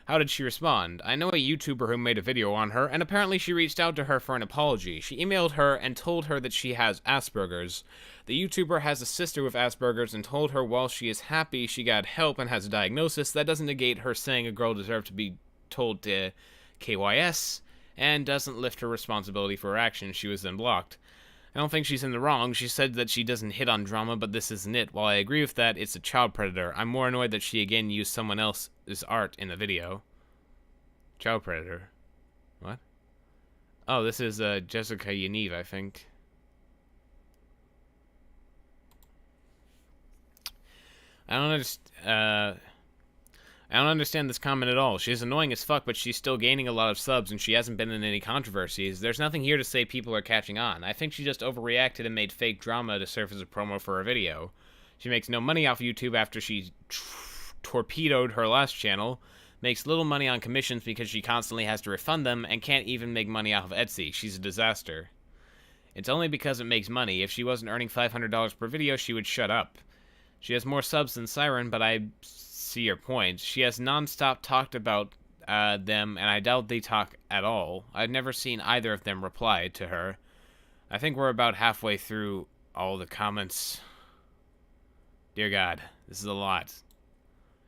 A: How did she respond? I know a YouTuber who made a video on her, and apparently she reached out to her for an apology. She emailed her and told her that she has Asperger's. The YouTuber has a sister with Asperger's and told her while she is happy she got help and has a diagnosis, that doesn't negate her saying a girl deserved to be told to KYS, and doesn't lift her responsibility for her actions. She was then blocked. I don't think she's in the wrong. She said that she doesn't hit on drama, but this isn't it. While I agree with that, it's a child predator. I'm more annoyed that she again used someone else's art in the video. Child predator. What? Oh, this is Jessica Yaniv, I think. I don't understand this comment at all. She's annoying as fuck, but she's still gaining a lot of subs, and she hasn't been in any controversies. There's nothing here to say people are catching on. I think she just overreacted and made fake drama to serve as a promo for her video. She makes no money off YouTube after she torpedoed her last channel, makes little money on commissions because she constantly has to refund them, and can't even make money off of Etsy. She's a disaster. It's only because it makes money. If she wasn't earning $500 per video, she would shut up. She has more subs than Siren, but I see your point. She has non-stop talked about them, and I doubt they talk at all. I've never seen either of them reply to her. I think we're about halfway through all the comments. Dear God, this is a lot.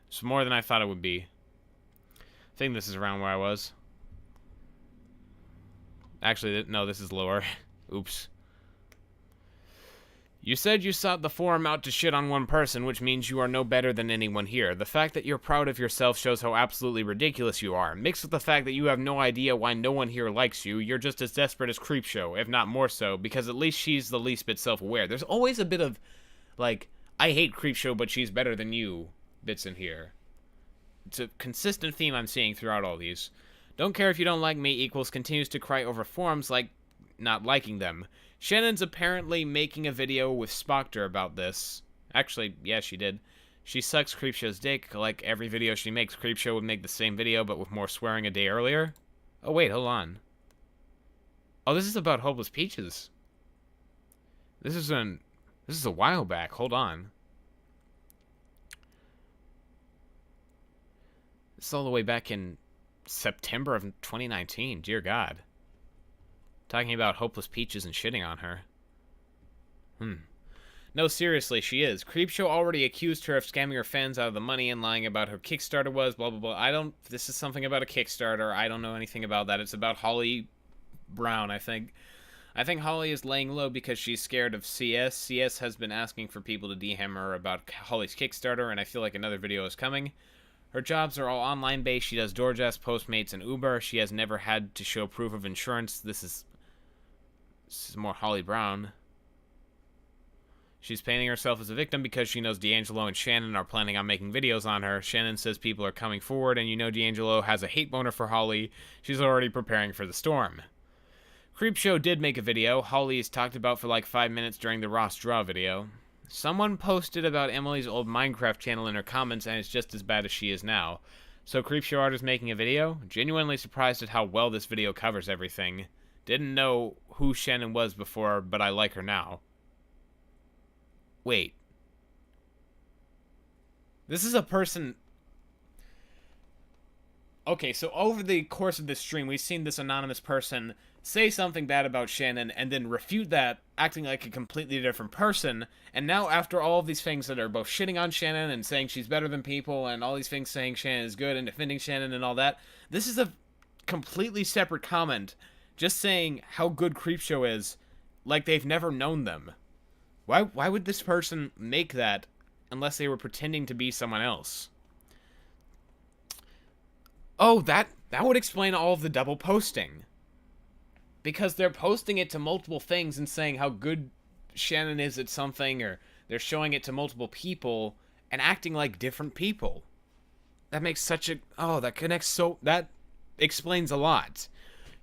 A: It's more than I thought it would be. I think this is around where I was. Actually, no, this is lower. Oops. You said you sought the forum out to shit on one person, which means you are no better than anyone here. The fact that you're proud of yourself shows how absolutely ridiculous you are. Mixed with the fact that you have no idea why no one here likes you, you're just as desperate as Creepshow, if not more so, because at least she's the least bit self-aware. There's always a bit of, like, I hate Creepshow, but she's better than you bits in here. It's a consistent theme I'm seeing throughout all these. Don't care if you don't like me equals continues to cry over forums like not liking them. Shannon's apparently making a video with Spockter about this. Actually, yeah, she did. She sucks Creepshow's dick. Like every video she makes, Creepshow would make the same video, but with more swearing a day earlier. Oh, wait, hold on. Oh, this is about Hopeless Peaches. This is a while back. Hold on. This is all the way back in September of 2019. Dear God. Talking about Hopeless Peaches and shitting on her. No, seriously, she is. Creepshow already accused her of scamming her fans out of the money and lying about her Kickstarter was, blah, blah, blah. This is something about a Kickstarter. I don't know anything about that. It's about Holly Brown, I think. I think Holly is laying low because she's scared of CS. CS has been asking for people to DM her about Holly's Kickstarter, and I feel like another video is coming. Her jobs are all online-based. She does DoorDash, Postmates, and Uber. She has never had to show proof of insurance. This is more Holly Brown. She's painting herself as a victim because she knows D'Angelo and Shannon are planning on making videos on her. Shannon says people are coming forward, and you know D'Angelo has a hate boner for Holly. She's already preparing for the storm. Creepshow did make a video. Holly is talked about for like 5 minutes during the Ross Draw video. Someone posted about Emily's old Minecraft channel in her comments, and it's just as bad as she is now. So Creepshow Art is making a video? Genuinely surprised at how well this video covers everything. Didn't know who Shannon was before, but I like her now. Wait. This is a person... Okay, so over the course of this stream, we've seen this anonymous person say something bad about Shannon and then refute that, acting like a completely different person. And now, after all of these things that are both shitting on Shannon and saying she's better than people, and all these things saying Shannon is good and defending Shannon and all that, this is a completely separate comment just saying how good Creepshow is, like they've never known them. Why would this person make that unless they were pretending to be someone else? Oh, that would explain all of the double posting. Because they're posting it to multiple things and saying how good Shannon is at something, or they're showing it to multiple people and acting like different people. That makes such a... Oh, that connects so... That explains a lot.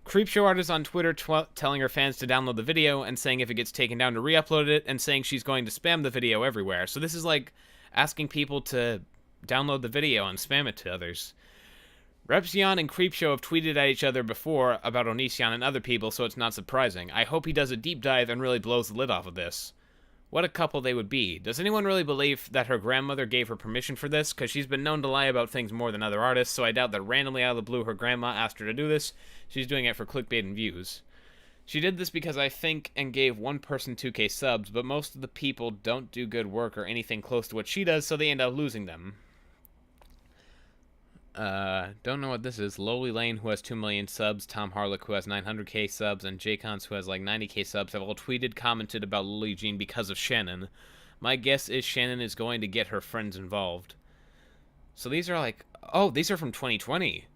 A: Creepshow Art is on Twitter telling her fans to download the video and saying if it gets taken down to re-upload it, and saying she's going to spam the video everywhere. So this is like asking people to download the video and spam it to others. Repsion and Creepshow have tweeted at each other before about Onision and other people, so it's not surprising. I hope he does a deep dive and really blows the lid off of this. What a couple they would be. Does anyone really believe that her grandmother gave her permission for this? Because she's been known to lie about things more than other artists, so I doubt that randomly out of the blue her grandma asked her to do this. She's doing it for clickbait and views. She did this because I think and gave one person 2k subs, but most of the people don't do good work or anything close to what she does, so they end up losing them. Don't know what this is. Lowly Lane, who has 2 million subs, Tom Harlock, who has 900k subs, and Jacons, who has like 90k subs, have all tweeted, commented about Lily Jean because of Shannon. My guess is Shannon is going to get her friends involved. So these are like... Oh, these are from 2020.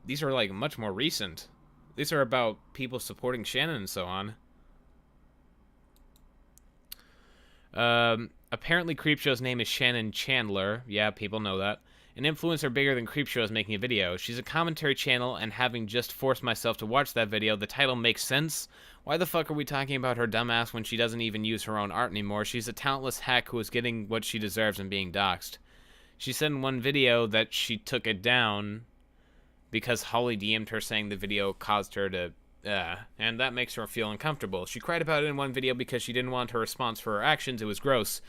A: These are like much more recent. These are about people supporting Shannon and so on. Apparently Creepshow's name is Shannon Chandler. Yeah, people know that. An influencer bigger than Creepshow is making a video. She's a commentary channel, and having just forced myself to watch that video, the title makes sense. Why the fuck are we talking about her dumbass when she doesn't even use her own art anymore? She's a talentless hack who is getting what she deserves and being doxxed. She said in one video that she took it down because Holly DM'd her saying the video caused her to... and that makes her feel uncomfortable. She cried about it in one video because she didn't want her response for her actions. It was gross.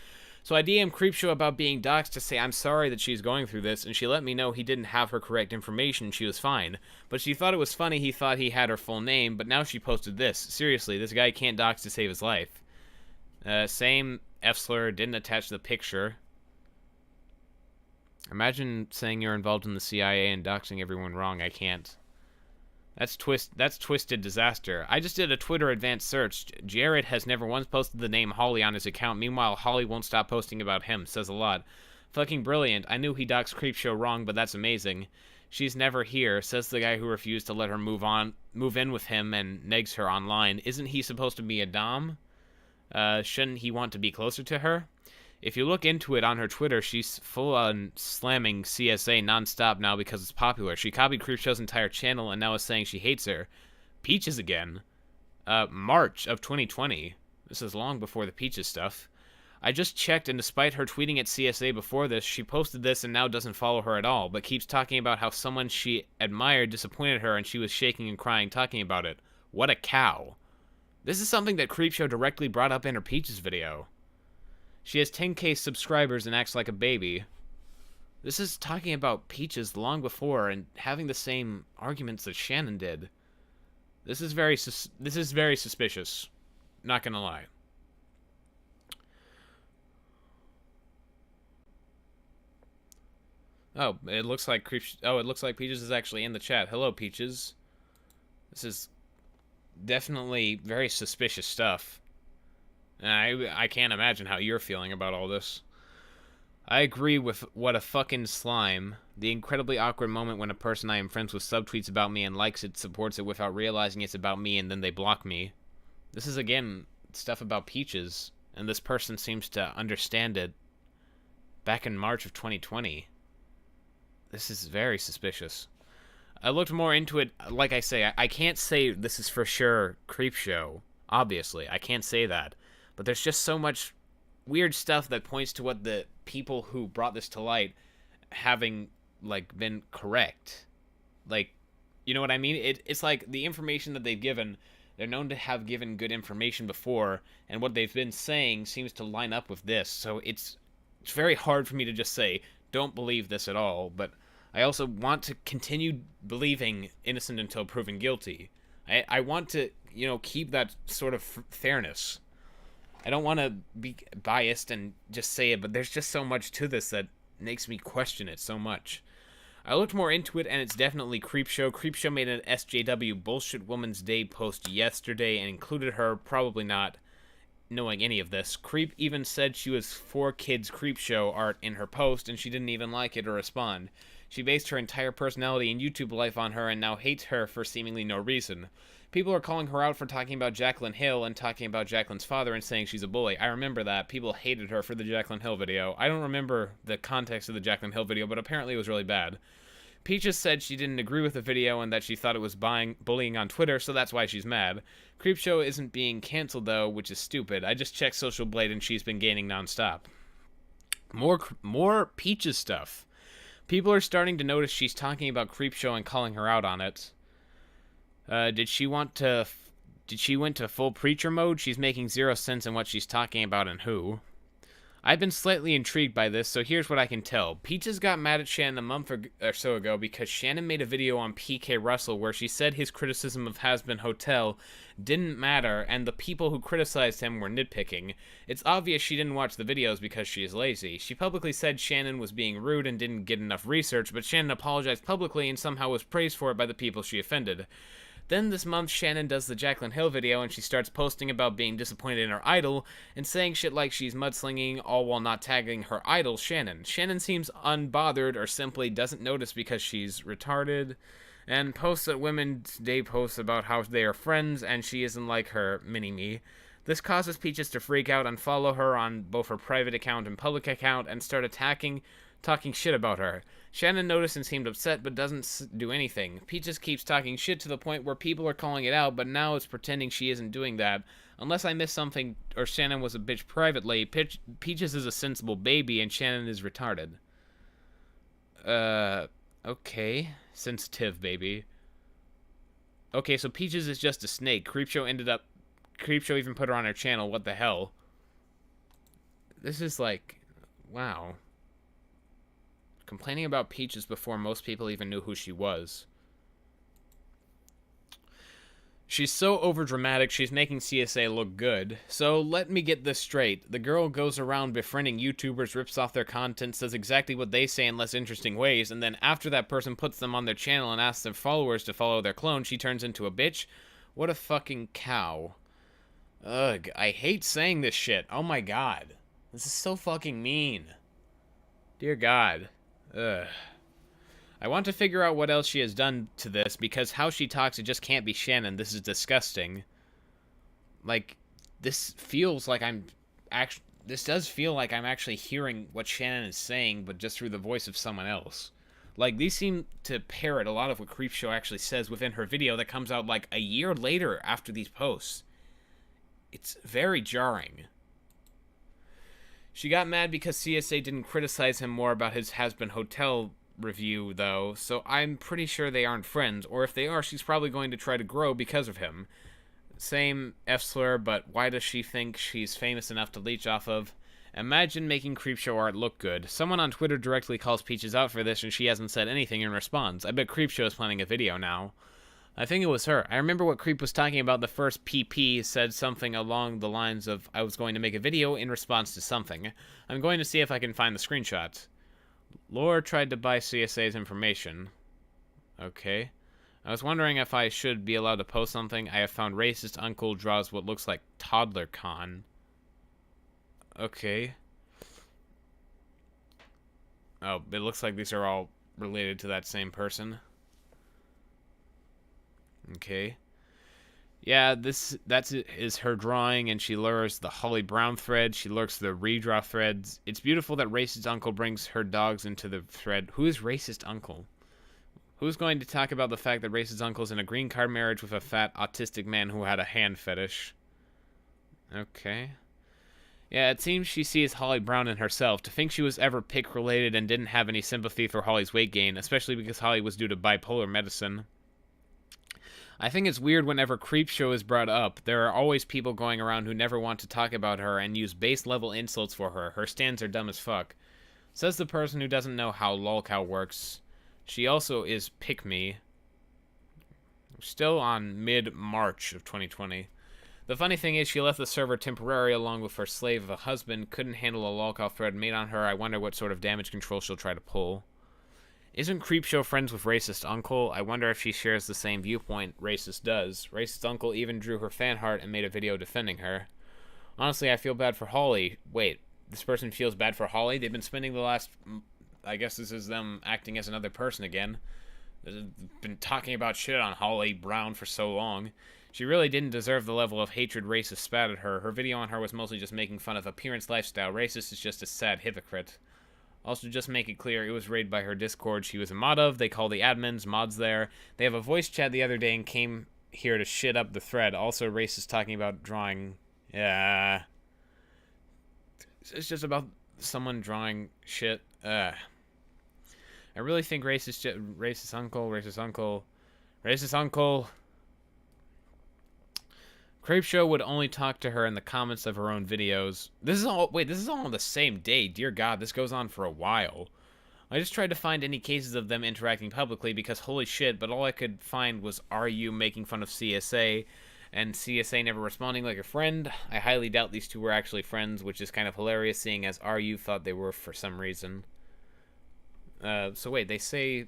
A: So I DM'd Creepshow about being doxxed to say I'm sorry that she's going through this, and she let me know he didn't have her correct information, she was fine. But she thought it was funny he thought he had her full name, but now she posted this. Seriously, this guy can't dox to save his life. Same F-slur, didn't attach the picture. Imagine saying you're involved in the CIA and doxing everyone wrong. I can't. That's twisted disaster. I just did a Twitter advanced search. Jared has never once posted the name Holly on his account. Meanwhile, Holly won't stop posting about him. Says a lot. Fucking brilliant. I knew he doxed Creepshow wrong, but that's amazing. She's never here, says the guy who refused to let her move in with him and negs her online. Isn't he supposed to be a dom? Shouldn't he want to be closer to her? If you look into it on her Twitter, she's full on slamming CSA nonstop now because it's popular. She copied Creepshow's entire channel and now is saying she hates her. Peaches again. March of 2020. This is long before the Peaches stuff. I just checked, and despite her tweeting at CSA before this, she posted this and now doesn't follow her at all, but keeps talking about how someone she admired disappointed her and she was shaking and crying talking about it. What a cow. This is something that Creepshow directly brought up in her Peaches video. She has 10k subscribers and acts like a baby. This is talking about Peaches long before and having the same arguments that Shannon did. This is very suspicious. Not gonna lie. Oh, it looks like Peaches is actually in the chat. Hello, Peaches. This is definitely very suspicious stuff. I can't imagine how you're feeling about all this. I agree with what a fucking slime. The incredibly awkward moment when a person I am friends with subtweets about me and likes it, supports it without realizing it's about me, and then they block me. This is, again, stuff about Peaches, and this person seems to understand it back in March of 2020. This is very suspicious. I looked more into it. Like I say, I can't say this is for sure Creepshow. Obviously, I can't say that. But there's just so much weird stuff that points to what the people who brought this to light having, like, been correct. Like, you know what I mean? It's like the information that they've given, they're known to have given good information before, and what they've been saying seems to line up with this. So it's very hard for me to just say, don't believe this at all, but I also want to continue believing innocent until proven guilty. I want to, keep that sort of fairness. I don't want to be biased and just say it, but there's just so much to this that makes me question it so much. I looked more into it, and it's definitely Creepshow. Creepshow made an SJW Bullshit Woman's Day post yesterday and included her, probably not knowing any of this. Creep even said she was for kids Creepshow art in her post, and she didn't even like it or respond. She based her entire personality and YouTube life on her and now hates her for seemingly no reason. People are calling her out for talking about Jaclyn Hill and talking about Jaclyn's father and saying she's a bully. I remember that. People hated her for the Jaclyn Hill video. I don't remember the context of the Jaclyn Hill video, but apparently it was really bad. Peaches said she didn't agree with the video and that she thought it was bullying on Twitter, so that's why she's mad. Creepshow isn't being canceled, though, which is stupid. I just checked Social Blade and she's been gaining nonstop. More Peaches stuff. People are starting to notice she's talking about Creepshow and calling her out on it. Did she went to full preacher mode? She's making zero sense in what she's talking about and who. I've been slightly intrigued by this, so here's what I can tell. Peaches got mad at Shannon a month or so ago because Shannon made a video on PK Russell where she said his criticism of Has-Been Hotel didn't matter and the people who criticized him were nitpicking. It's obvious she didn't watch the videos because she is lazy. She publicly said Shannon was being rude and didn't get enough research, but Shannon apologized publicly and somehow was praised for it by the people she offended. Then this month, Shannon does the Jaclyn Hill video and she starts posting about being disappointed in her idol and saying shit like she's mudslinging, all while not tagging her idol, Shannon. Shannon seems unbothered or simply doesn't notice because she's retarded, and posts at Women's Day posts about how they are friends and she isn't like her mini-me. This causes Peaches to freak out and follow her on both her private account and public account and start talking shit about her. Shannon noticed and seemed upset, but doesn't do anything. Peaches keeps talking shit to the point where people are calling it out, but now it's pretending she isn't doing that. Unless I missed something or Shannon was a bitch privately, Peaches is a sensible baby and Shannon is retarded. Okay. Sensitive baby. Okay, so Peaches is just a snake. Creepshow even put her on her channel. What the hell? This is like, wow. Complaining about Peaches before most people even knew who she was. She's so overdramatic, she's making CSA look good. So let me get this straight. The girl goes around befriending YouTubers, rips off their content, says exactly what they say in less interesting ways, and then after that person puts them on their channel and asks their followers to follow their clone, she turns into a bitch? What a fucking cow. Ugh, I hate saying this shit. Oh my god. This is so fucking mean. Dear God. Ugh. I want to figure out what else she has done to this, because how she talks, it just can't be Shannon. This is disgusting. Like, this feels like this does feel like I'm actually hearing what Shannon is saying, but just through the voice of someone else. Like, these seem to parrot a lot of what Creepshow actually says within her video that comes out like a year later after these posts. It's very jarring. She got mad because CSA didn't criticize him more about his Has-Been Hotel review, though, so I'm pretty sure they aren't friends, or if they are, she's probably going to try to grow because of him. Same F-slur, but why does she think she's famous enough to leech off of? Imagine making Creepshow Art look good. Someone on Twitter directly calls Peaches out for this, and she hasn't said anything in response. I bet Creepshow is planning a video now. I think it was her. I remember what Creep was talking about. The first PP said something along the lines of, I was going to make a video in response to something. I'm going to see if I can find the screenshots. Laura tried to buy CSA's information. Okay. I was wondering if I should be allowed to post something. I have found racist uncle draws what looks like toddler con. Okay. Oh, it looks like these are all related to that same person. Okay. Yeah, that is her drawing, and she lures the Holly Brown thread. She lurks the redraw threads. It's beautiful that racist uncle brings her dogs into the thread. Who is racist uncle? Who's going to talk about the fact that racist uncle's in a green card marriage with a fat autistic man who had a hand fetish? Okay. Yeah, it seems she sees Holly Brown in herself. To think she was ever pick related and didn't have any sympathy for Holly's weight gain, especially because Holly was due to bipolar medicine. I think it's weird whenever Creepshow is brought up. There are always people going around who never want to talk about her and use base level insults for her. Her stands are dumb as fuck. Says the person who doesn't know how lolcow works. She also is pick me. Still on mid-March of 2020. The funny thing is, she left the server temporarily along with her slave of a husband. Couldn't handle a lolcow thread made on her. I wonder what sort of damage control she'll try to pull. Isn't Creepshow friends with Racist Uncle? I wonder if she shares the same viewpoint Racist does. Racist Uncle even drew her fan heart and made a video defending her. Honestly, I feel bad for Holly. Wait, this person feels bad for Holly? They've been spending the last... I guess this is them acting as another person again. They've been talking about shit on Holly Brown for so long. She really didn't deserve the level of hatred Racist spat at her. Her video on her was mostly just making fun of appearance lifestyle. Racist is just a sad hypocrite. Also, just make it clear, it was raided by her Discord she was a mod of. They call the admins mods there. They have a voice chat the other day and came here to shit up the thread. Also, Racist talking about drawing. Yeah. It's just about someone drawing shit. I really think racist uncle. Creepshow would only talk to her in the comments of her own videos. This is all on the same day. Dear God, this goes on for a while. I just tried to find any cases of them interacting publicly because holy shit, but all I could find was RU making fun of CSA and CSA never responding like a friend. I highly doubt these two were actually friends, which is kind of hilarious seeing as RU thought they were for some reason. So wait, they say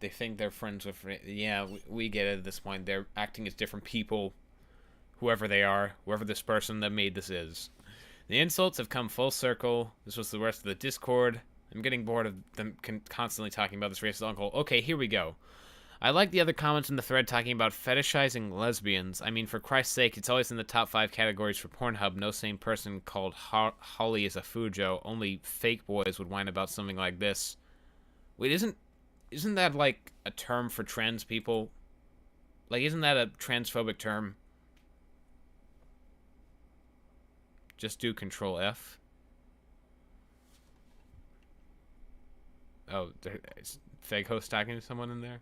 A: they think they're friends with... Yeah, we get it at this point. They're acting as different people. Whoever they are, whoever this person that made this is. The insults have come full circle. This was the rest of the Discord. I'm getting bored of them constantly talking about this racist uncle. Okay, here we go. I like the other comments in the thread talking about fetishizing lesbians. I mean, for Christ's sake, it's always in the top 5 categories for Pornhub. No same person called Holly is a Fujo. Only fake boys would whine about something like this. Wait, isn't that like a term for trans people? Like, isn't that a transphobic term? Just do Control F. Oh, is fake host talking to someone in there?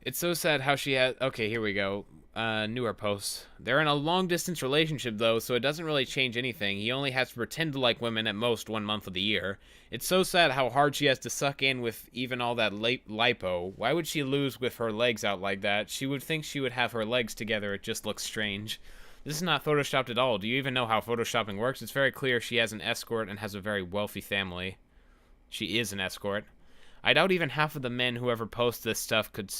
A: It's so sad how she had... Okay, here we go. Newer posts. They're in a long-distance relationship, though, so it doesn't really change anything. He only has to pretend to like women at most 1 month of the year. It's so sad how hard she has to suck in with even all that lipo. Why would she lose with her legs out like that? She would think she would have her legs together. It just looks strange. This is not photoshopped at all. Do you even know how photoshopping works? It's very clear she has an escort and has a very wealthy family. She is an escort. I doubt even half of the men who ever post this stuff could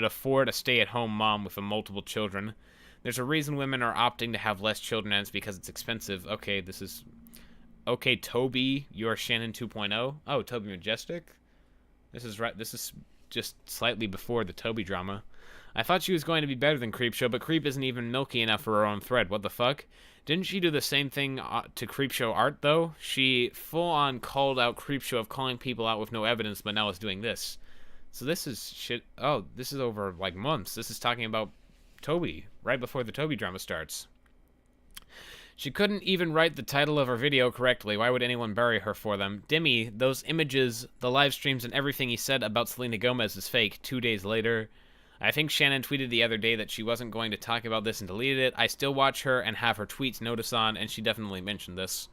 A: afford a stay-at-home mom with multiple children. There's a reason women are opting to have less children, and it's because it's expensive. Okay, this is... Okay, Toby, you're Shannon 2.0. Oh, Toby Majestic? This is right. This is just slightly before the Toby drama. I thought she was going to be better than Creepshow, but Creep isn't even milky enough for her own thread. What the fuck? Didn't she do the same thing to Creepshow Art, though? She full-on called out Creepshow of calling people out with no evidence, but now is doing this. So this is shit. Oh, this is over, like, months. This is talking about Toby, right before the Toby drama starts. She couldn't even write the title of her video correctly. Why would anyone bury her for them? Dimmy, those images, the live streams, and everything he said about Selena Gomez is fake. 2 days later... I think Shannon tweeted the other day that she wasn't going to talk about this and deleted it. I still watch her and have her tweets notice on, and she definitely mentioned this.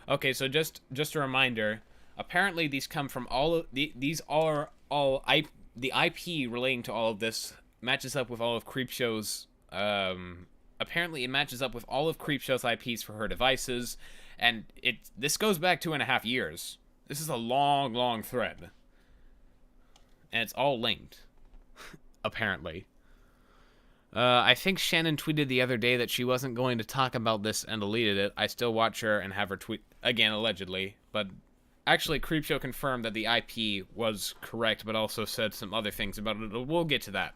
A: Okay, so just a reminder. Apparently, these come from these are all the IP relating to all of this matches up with all of Creepshow's. Apparently, it matches up with all of Creepshow's IPs for her devices, and this goes back 2.5 years. This is a long thread, and it's all linked. Apparently. I think Shannon tweeted the other day that she wasn't going to talk about this and deleted it. I still watch her and have her tweet, again, allegedly. But actually, Creepshow confirmed that the IP was correct, but also said some other things about it. We'll get to that.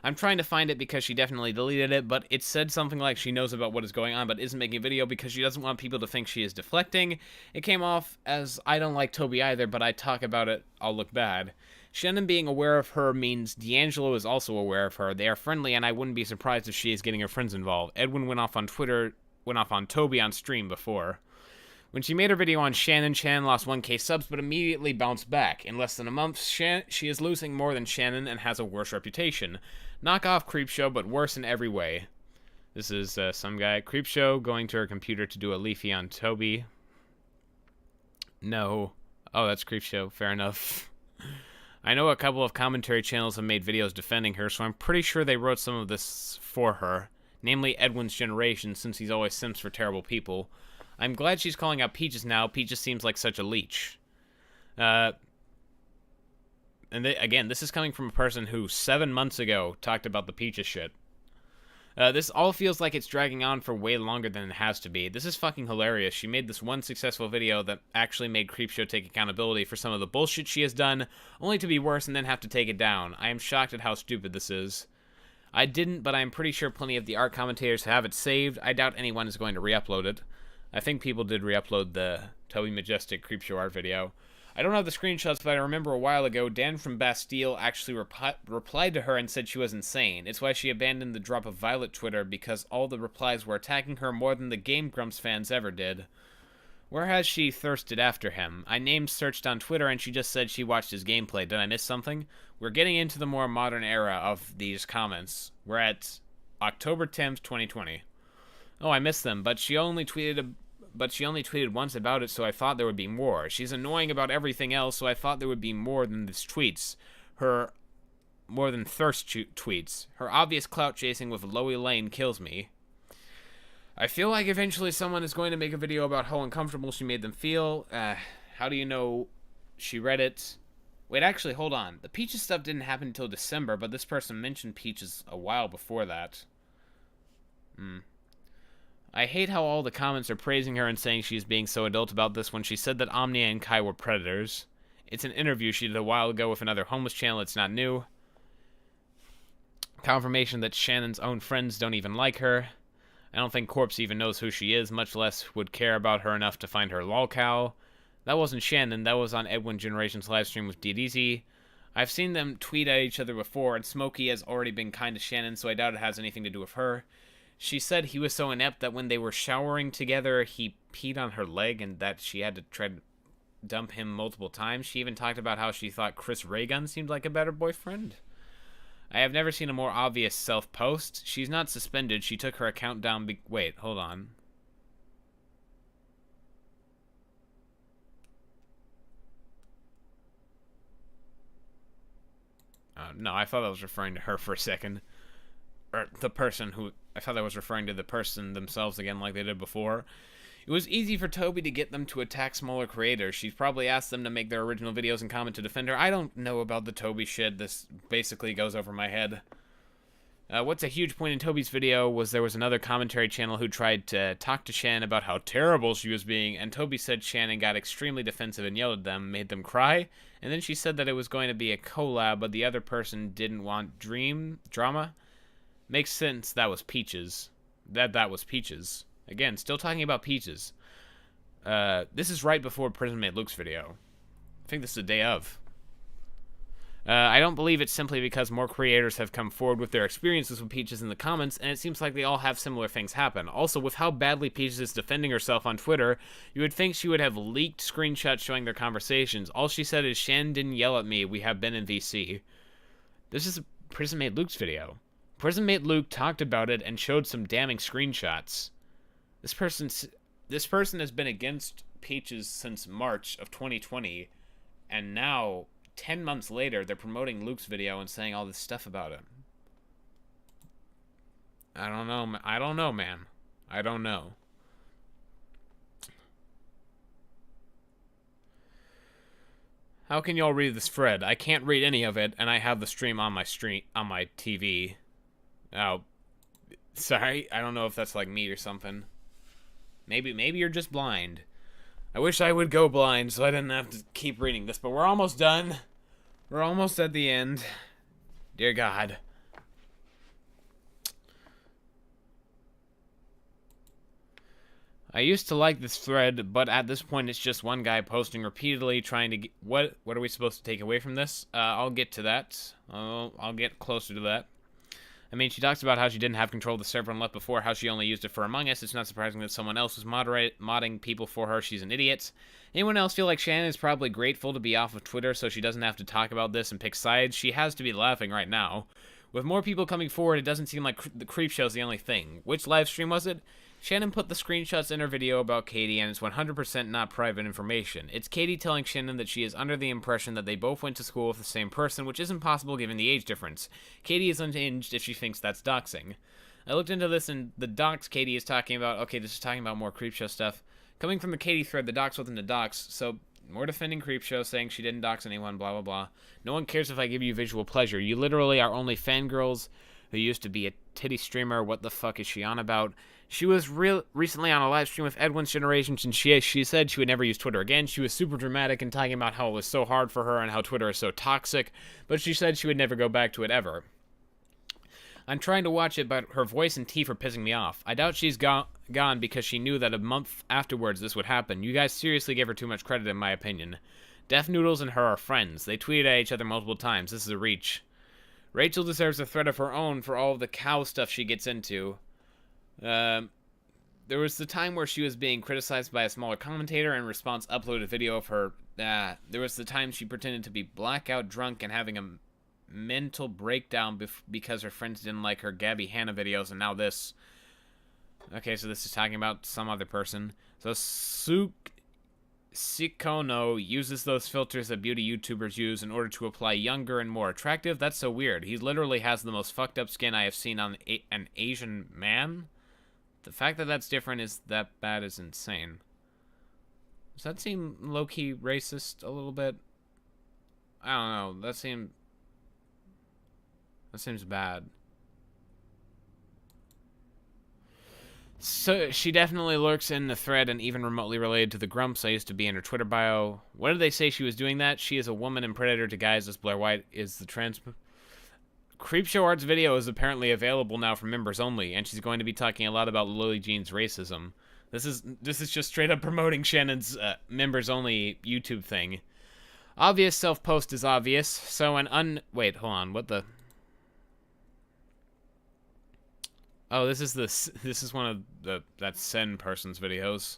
A: I'm trying to find it because she definitely deleted it, but it said something like she knows about what is going on but isn't making a video because she doesn't want people to think she is deflecting. It came off as, I don't like Toby either, but I talk about it, I'll look bad. Shannon being aware of her means D'Angelo is also aware of her. They are friendly, and I wouldn't be surprised if she is getting her friends involved. Edwin went off on Toby on stream before. When she made her video on Shannon, Shannon lost 1K subs, but immediately bounced back. In less than a month, she is losing more than Shannon and has a worse reputation. Knock off Creepshow, but worse in every way. This is some guy. Creepshow going to her computer to do a leafy on Toby. No. Oh, that's Creepshow. Fair enough. I know a couple of commentary channels have made videos defending her, so I'm pretty sure they wrote some of this for her. Namely Edwin's generation, since he's always simps for terrible people. I'm glad she's calling out Peaches now. Peaches seems like such a leech. Again, this is coming from a person who 7 months ago talked about the Peaches shit. This all feels like it's dragging on for way longer than it has to be. This is fucking hilarious. She made this one successful video that actually made Creepshow take accountability for some of the bullshit she has done, only to be worse and then have to take it down. I am shocked at how stupid this is. I didn't, but I am pretty sure plenty of the art commentators have it saved. I doubt anyone is going to re-upload it. I think people did re-upload the Toby Majestic Creepshow Art video. I don't have the screenshots, but I remember a while ago, Dan from Bastille actually replied to her and said she was insane. It's why she abandoned the Drop of Violet Twitter, because all the replies were attacking her more than the Game Grumps fans ever did. Where has she thirsted after him? I searched on Twitter and she just said she watched his gameplay. Did I miss something? We're getting into the more modern era of these comments. We're at October 10th, 2020. Oh, I missed them, but she only tweeted once about it, so I thought there would be more. She's annoying about everything else, so I thought there would be more than this tweets. More than thirst tweets. Her obvious clout chasing with Loey Lane kills me. I feel like eventually someone is going to make a video about how uncomfortable she made them feel. How do you know she read it? Wait, actually, hold on. The Peaches stuff didn't happen until December, but this person mentioned Peaches a while before that. I hate how all the comments are praising her and saying she's being so adult about this when she said that Omnia and Kai were predators. It's an interview she did a while ago with another homeless channel. It's not new. Confirmation that Shannon's own friends don't even like her. I don't think Corpse even knows who she is, much less would care about her enough to find her lolcow. That wasn't Shannon, that was on Edwin Generation's livestream with DDZ. I've seen them tweet at each other before, and Smokey has already been kind to Shannon, so I doubt it has anything to do with her. She said he was so inept that when they were showering together, he peed on her leg and that she had to try to dump him multiple times. She even talked about how she thought Chris Raygun seemed like a better boyfriend. I have never seen a more obvious self-post. She's not suspended. She took her account down wait, hold on. No, I thought I was referring to her for a second. Or the person who... I thought I was referring to the person themselves again like they did before. It was easy for Toby to get them to attack smaller creators. She's probably asked them to make their original videos and comment to defend her. I don't know about the Toby shit. This basically goes over my head. What's a huge point in Toby's video was there was another commentary channel who tried to talk to Shannon about how terrible she was being, and Toby said Shannon got extremely defensive and yelled at them, made them cry, and then she said that it was going to be a collab, but the other person didn't want drama. Makes sense that was Peaches. That was Peaches. Again, still talking about Peaches. This is right before Prison Made Luke's video. I think this is the day of. I don't believe it's simply because more creators have come forward with their experiences with Peaches in the comments, and it seems like they all have similar things happen. Also, with how badly Peaches is defending herself on Twitter, you would think she would have leaked screenshots showing their conversations. All she said is, Shannon didn't yell at me, we have been in VC. This is Prison Made Luke's video. Prison Mate Luke talked about it and showed some damning screenshots. This person has been against Peaches since March of 2020, and now, 10 months later, they're promoting Luke's video and saying all this stuff about it. I don't know, man. I don't know. How can y'all read this thread? I can't read any of it, and I have the stream on my TV. Oh, sorry. I don't know if that's like me or something. Maybe you're just blind. I wish I would go blind so I didn't have to keep reading this, but we're almost done. We're almost at the end. Dear God. I used to like this thread, but at this point it's just one guy posting repeatedly trying to get... What are we supposed to take away from this? I'll get to that. I'll get closer to that. I mean, she talks about how she didn't have control of the server and left before, how she only used it for Among Us. It's not surprising that someone else was modding people for her. She's an idiot. Anyone else feel like Shannon is probably grateful to be off of Twitter so she doesn't have to talk about this and pick sides? She has to be laughing right now. With more people coming forward, it doesn't seem like the Creepshow's the only thing. Which live stream was it? Shannon put the screenshots in her video about Katie, and it's 100% not private information. It's Katie telling Shannon that she is under the impression that they both went to school with the same person, which isn't possible given the age difference. Katie is unhinged if she thinks that's doxing. I looked into this, and the dox Katie is talking about... Okay, this is talking about more Creepshow stuff. Coming from the Katie thread, the dox wasn't a dox, so... More defending Creepshow, saying she didn't dox anyone, blah, blah, blah. No one cares if I give you visual pleasure. You literally are only fangirls who used to be a titty streamer. What the fuck is she on about? She was recently on a live stream with Edwin's Generations, and she said she would never use Twitter again. She was super dramatic and talking about how it was so hard for her and how Twitter is so toxic, but she said she would never go back to it ever. I'm trying to watch it, but her voice and teeth are pissing me off. I doubt she's gone because she knew that a month afterwards this would happen. You guys seriously gave her too much credit, in my opinion. Deaf Noodles and her are friends. They tweeted at each other multiple times. This is a reach. Rachel deserves a thread of her own for all of the cow stuff she gets into. There was the time where she was being criticized by a smaller commentator and in response uploaded a video of her. There was the time she pretended to be blackout drunk and having a mental breakdown because her friends didn't like her Gabby Hanna videos, and now this. Okay, so this is talking about some other person. So Sikono uses those filters that beauty YouTubers use in order to apply younger and more attractive. That's so weird. He literally has the most fucked up skin I have seen on an Asian man. The fact that that's different is that bad is insane. Does that seem low-key racist a little bit? I don't know. That seems bad. So, she definitely lurks in the thread and even remotely related to the grumps I used to be in her Twitter bio. What did they say she was doing that? She is a woman and predator to guys as Blair White is the trans... Creepshow Art's video is apparently available now for members only, and she's going to be talking a lot about Lily Jean's racism. This is just straight up promoting Shannon's members only YouTube thing. Obvious self-post is obvious, so wait, hold on, what the... Oh, this is one of that Sen person's videos.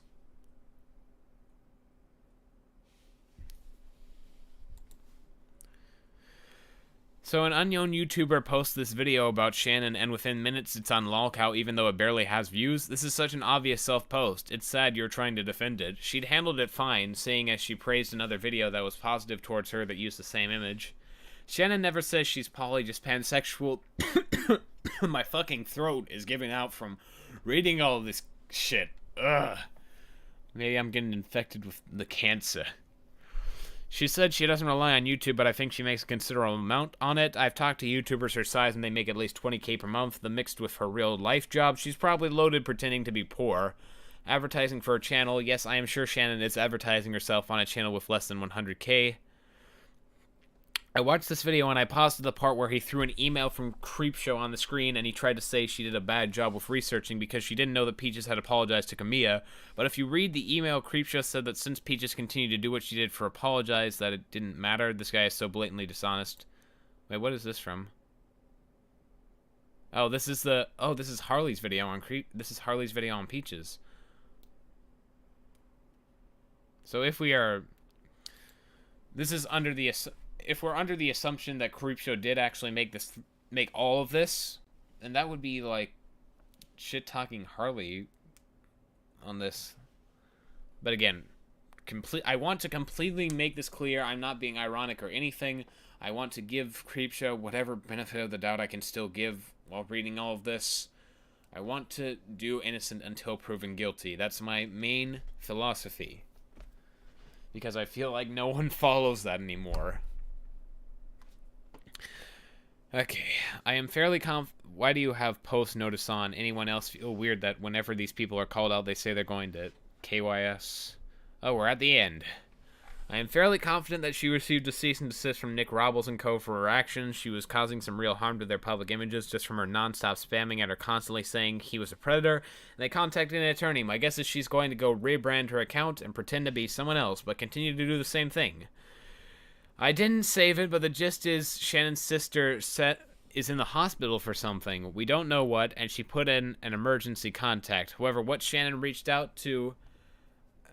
A: So an unknown YouTuber posts this video about Shannon, and within minutes it's on lolcow even though it barely has views. This is such an obvious self-post. It's sad you're trying to defend it. She'd handled it fine, seeing as she praised another video that was positive towards her that used the same image. Shannon never says she's poly, just pansexual. My fucking throat is giving out from reading all of this shit. Ugh. Maybe I'm getting infected with the cancer. She said she doesn't rely on YouTube, but I think she makes a considerable amount on it. I've talked to YouTubers her size, and they make at least $20K per month. The mixed with her real-life job, she's probably loaded pretending to be poor. Advertising for her channel. Yes, I am sure Shannon is advertising herself on a channel with less than 100K. I watched this video and I paused to the part where he threw an email from Creepshow on the screen and he tried to say she did a bad job with researching because she didn't know that Peaches had apologized to Camilla. But if you read the email, Creepshow said that since Peaches continued to do what she did for apologize, that it didn't matter. This guy is so blatantly dishonest. Wait, what is this from? Oh, this is Harley's video on this is Harley's video on Peaches. So if we are... This is under the... If we're under the assumption that Creepshow did actually make all of this, then that would be like shit-talking Harley on this. But again, I want to completely make this clear. I'm not being ironic or anything. I want to give Creepshow whatever benefit of the doubt I can still give while reading all of this. I want to do innocent until proven guilty. That's my main philosophy. Because I feel like no one follows that anymore. Okay, I am fairly Why do you have post notice on? Anyone else feel weird that whenever these people are called out, they say they're going to KYS? Oh, we're at the end. I am fairly confident that she received a cease and desist from Nick Robles and co. for her actions. She was causing some real harm to their public images just from her non-stop spamming and her constantly saying he was a predator, and they contacted an attorney. My guess is she's going to go rebrand her account and pretend to be someone else, but continue to do the same thing. I didn't save it, but the gist is Shannon's sister is in the hospital for something. We don't know what, and she put in an emergency contact. However, when Shannon reached out to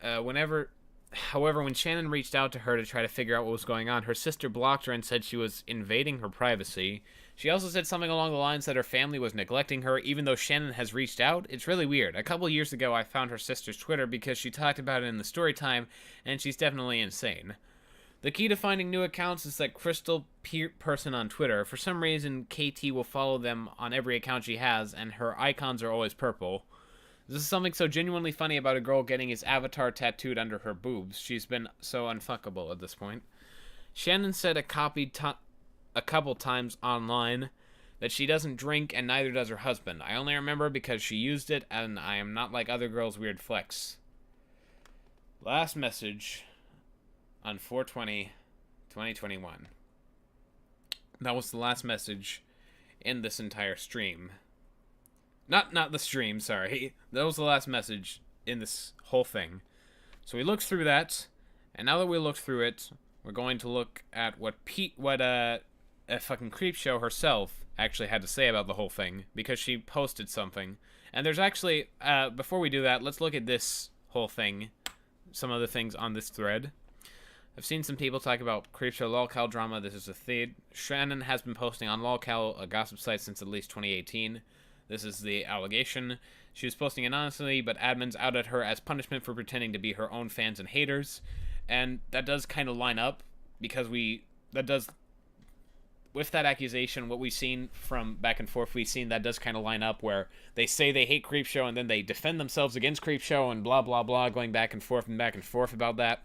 A: her to try to figure out what was going on, her sister blocked her and said she was invading her privacy. She also said something along the lines that her family was neglecting her, even though Shannon has reached out. It's really weird. A couple years ago, I found her sister's Twitter because she talked about it in the story time, and she's definitely insane. The key to finding new accounts is that crystal person on Twitter. For some reason, KT will follow them on every account she has, and her icons are always purple. This is something so genuinely funny about a girl getting his avatar tattooed under her boobs. She's been so unfuckable at this point. Shannon said a couple times online that she doesn't drink and neither does her husband. I only remember because she used it, and I am not like other girls' weird flex. Last message on 4/20/2021. That was the last message in this entire stream. Not the stream, sorry. That was the last message in this whole thing. So we looked through that, and now that we looked through it, we're going to look at what fucking Creepshow herself actually had to say about the whole thing, because she posted something. And there's actually, before we do that, let's look at this whole thing, some of the things on this thread. I've seen some people talk about Creepshow lolcow drama. This is a thread. Shannon has been posting on lolcow, a gossip site, since at least 2018. This is the allegation. She was posting anonymously, but admins outed her as punishment for pretending to be her own fans and haters. And that does kind of line up, because with that accusation, what we've seen from back and forth, we've seen that does kind of line up where they say they hate Creepshow and then they defend themselves against Creepshow and blah, blah, blah, going back and forth about that.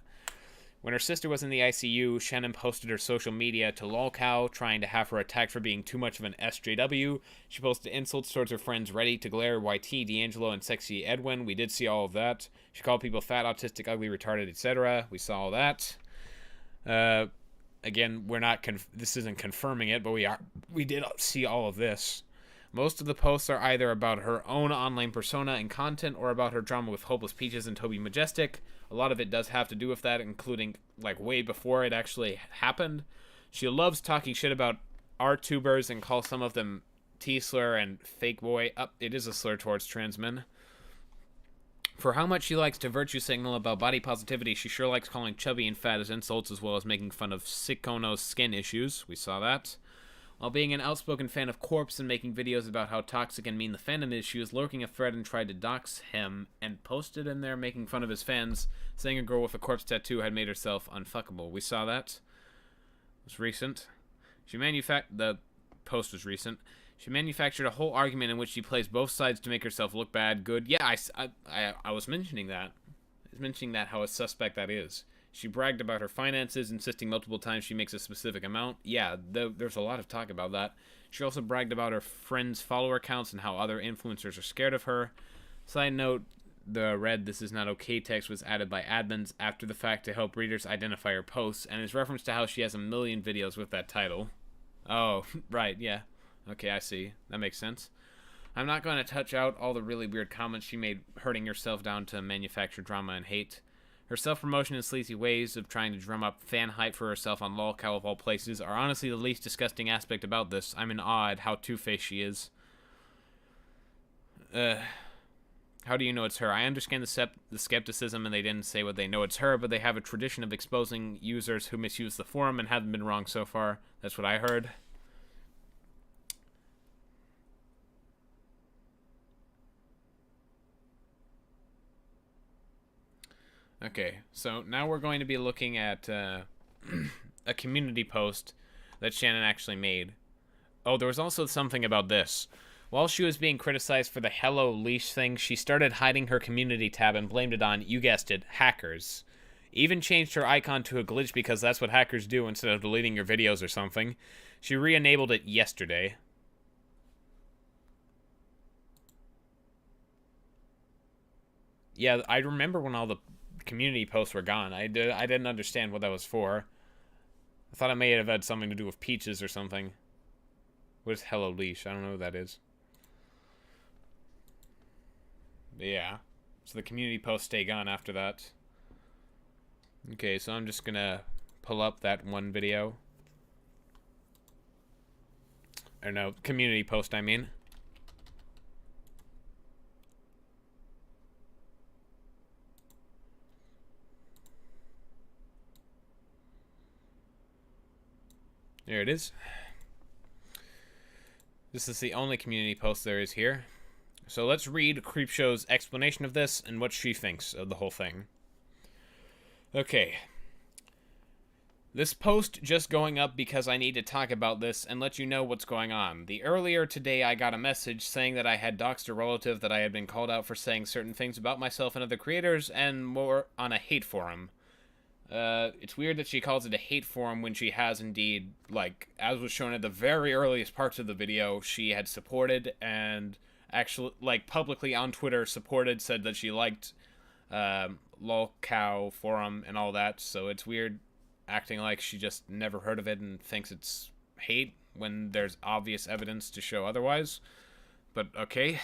A: When her sister was in the ICU, Shannon posted her social media to lolcow, trying to have her attacked for being too much of an SJW. She posted insults towards her friends Ready to Glare, YT, D'Angelo, and Sexy Edwin. We did see all of that. She called people fat, autistic, ugly, retarded, etc. We saw all that. Again, this isn't confirming it, but we did see all of this. Most of the posts are either about her own online persona and content or about her drama with Hopeless Peaches and Toby Majestic. A lot of it does have to do with that, including like way before it actually happened. She loves talking shit about R-tubers and calls some of them T-slur and fake boy. It is a slur towards trans men. For how much she likes to virtue signal about body positivity, she sure likes calling chubby and fat as insults, as well as making fun of Sickono's skin issues. We saw that. While being an outspoken fan of Corpse and making videos about how toxic and mean the fandom is, she was lurking a thread and tried to dox him and posted in there making fun of his fans, saying a girl with a corpse tattoo had made herself unfuckable. We saw that. It was recent. The post was recent. She manufactured a whole argument in which she plays both sides to make herself look bad, good. Yeah, I was mentioning that. I was mentioning that, how a suspect that is. She bragged about her finances, insisting multiple times she makes a specific amount. Yeah, there's a lot of talk about that. She also bragged about her friends' follower counts and how other influencers are scared of her. Side note, the "This is not okay" text was added by admins after the fact to help readers identify her posts, and is reference to how she has a million videos with that title. Oh, right, yeah. Okay, I see. That makes sense. I'm not going to touch out all the really weird comments she made, hurting herself down to manufacture drama and hate. Her self-promotion and sleazy ways of trying to drum up fan hype for herself on lolcow of all places are honestly the least disgusting aspect about this. I'm in awe at how two-faced she is. How do you know it's her? I understand the skepticism, and they didn't say what they know it's her, but they have a tradition of exposing users who misuse the forum and haven't been wrong so far. That's what I heard. Okay, so now we're going to be looking at a community post that Shannon actually made. Oh, there was also something about this. While she was being criticized for the Hello Leash thing, she started hiding her community tab and blamed it on, you guessed it, hackers. Even changed her icon to a glitch because that's what hackers do instead of deleting your videos or something. She re-enabled it yesterday. Yeah, I remember when all the community posts were gone. I didn't understand what that was for. I thought it may have had something to do with peaches or something. What is Hello Leash? I don't know what that is. But yeah. So the community posts stay gone after that. Okay, so I'm just gonna pull up that one video. Or no, community post, I mean. There it is. This is the only community post there is here. So let's read Creepshow's explanation of this and what she thinks of the whole thing. Okay. This post just going up because I need to talk about this and let you know what's going on. Earlier today I got a message saying that I had doxed a relative, that I had been called out for saying certain things about myself and other creators, and more on a hate forum. It's weird that she calls it a hate forum when she has indeed, like, as was shown at the very earliest parts of the video, she had supported and actually, like, publicly on Twitter said that she liked lolcow forum and all that, so it's weird acting like she just never heard of it and thinks it's hate when there's obvious evidence to show otherwise. But okay.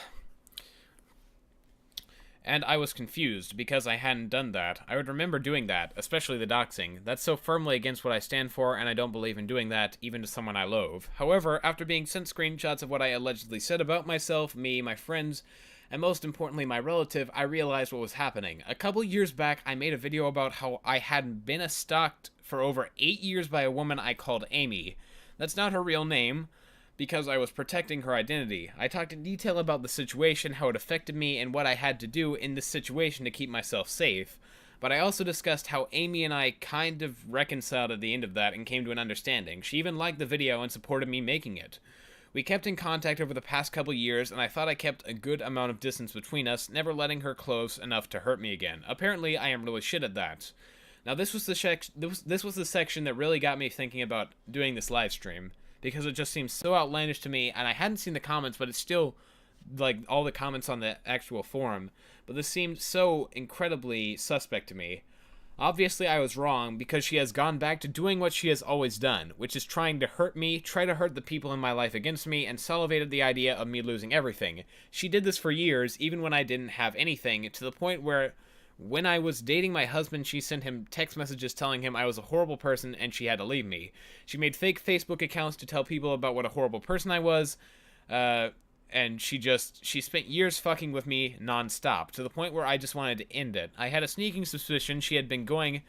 A: And I was confused because I hadn't done that. I would remember doing that, especially the doxing. That's so firmly against what I stand for, and I don't believe in doing that, even to someone I loathe. However, after being sent screenshots of what I allegedly said about myself, me, my friends, and most importantly my relative, I realized what was happening. A couple years back, I made a video about how I had been stalked for over 8 years by a woman I called Amy. That's not her real name, because I was protecting her identity. I talked in detail about the situation, how it affected me, and what I had to do in this situation to keep myself safe. But I also discussed how Amy and I kind of reconciled at the end of that and came to an understanding. She even liked the video and supported me making it. We kept in contact over the past couple years, and I thought I kept a good amount of distance between us, never letting her close enough to hurt me again. Apparently, I am really shit at that. Now, this was the section that really got me thinking about doing this live stream, because it just seems so outlandish to me, and I hadn't seen the comments, but it's still, like, all the comments on the actual forum, but this seemed so incredibly suspect to me. Obviously, I was wrong, because she has gone back to doing what she has always done, which is trying to hurt me, try to hurt the people in my life against me, and salivated the idea of me losing everything. She did this for years, even when I didn't have anything, to the point where when I was dating my husband, she sent him text messages telling him I was a horrible person and she had to leave me. She made fake Facebook accounts to tell people about what a horrible person I was, and she spent years fucking with me non-stop, to the point where I just wanted to end it. I had a sneaking suspicion she had been going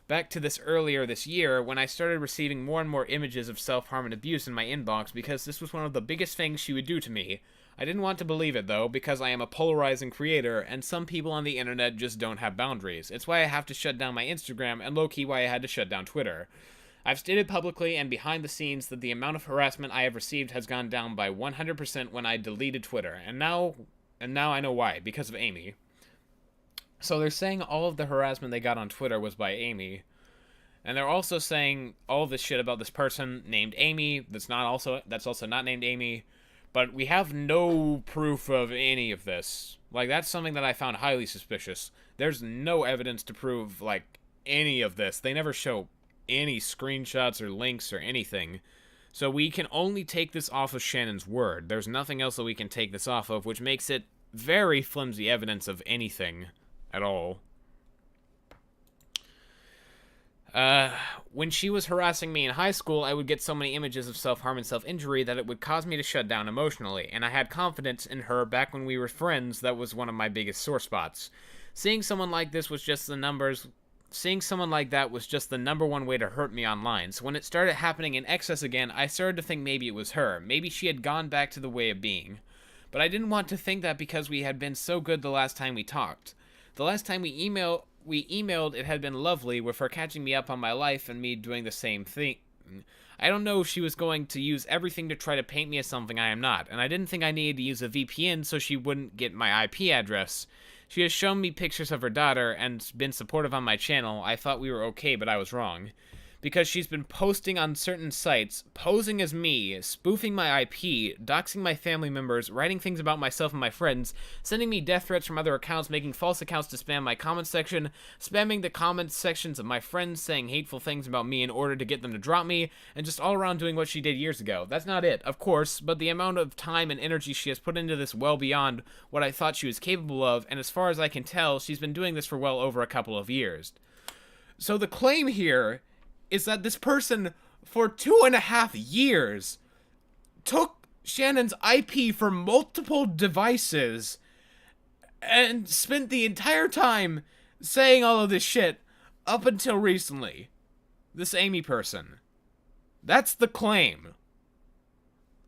A: back to this earlier this year, when I started receiving more and more images of self-harm and abuse in my inbox, because this was one of the biggest things she would do to me. I didn't want to believe it, though, because I am a polarizing creator, and some people on the internet just don't have boundaries. It's why I have to shut down my Instagram, and low-key why I had to shut down Twitter. I've stated publicly and behind the scenes that the amount of harassment I have received has gone down by 100% when I deleted Twitter, and now I know why, because of Amy. So they're saying all of the harassment they got on Twitter was by Amy, and they're also saying all of this shit about this person named Amy that's also not named Amy. But we have no proof of any of this. Like, that's something that I found highly suspicious. There's no evidence to prove, like, any of this. They never show any screenshots or links or anything. So we can only take this off of Shannon's word. There's nothing else that we can take this off of, which makes it very flimsy evidence of anything at all. When she was harassing me in high school, I would get so many images of self-harm and self-injury that it would cause me to shut down emotionally, and I had confidence in her back when we were friends. That was one of my biggest sore spots. Seeing someone like that was just the number one way to hurt me online, so when it started happening in excess again, I started to think maybe it was her. Maybe she had gone back to the way of being. But I didn't want to think that because we had been so good the last time we talked. The last time we emailed, it had been lovely, with her catching me up on my life and me doing the same thing. I don't know if she was going to use everything to try to paint me as something I am not, and I didn't think I needed to use a VPN so she wouldn't get my IP address. She has shown me pictures of her daughter and been supportive on my channel. I thought we were okay, but I was wrong. because she's been posting on certain sites, posing as me, spoofing my IP, doxing my family members, writing things about myself and my friends, sending me death threats from other accounts, making false accounts to spam my comment section, spamming the comment sections of my friends, saying hateful things about me in order to get them to drop me, and just all around doing what she did years ago. That's not it, of course, but the amount of time and energy she has put into this well beyond what I thought she was capable of, and as far as I can tell, she's been doing this for well over a couple of years. So the claim here is that this person, for 2.5 years, took Shannon's IP for multiple devices and spent the entire time saying all of this shit up until recently. This Amy person. That's the claim.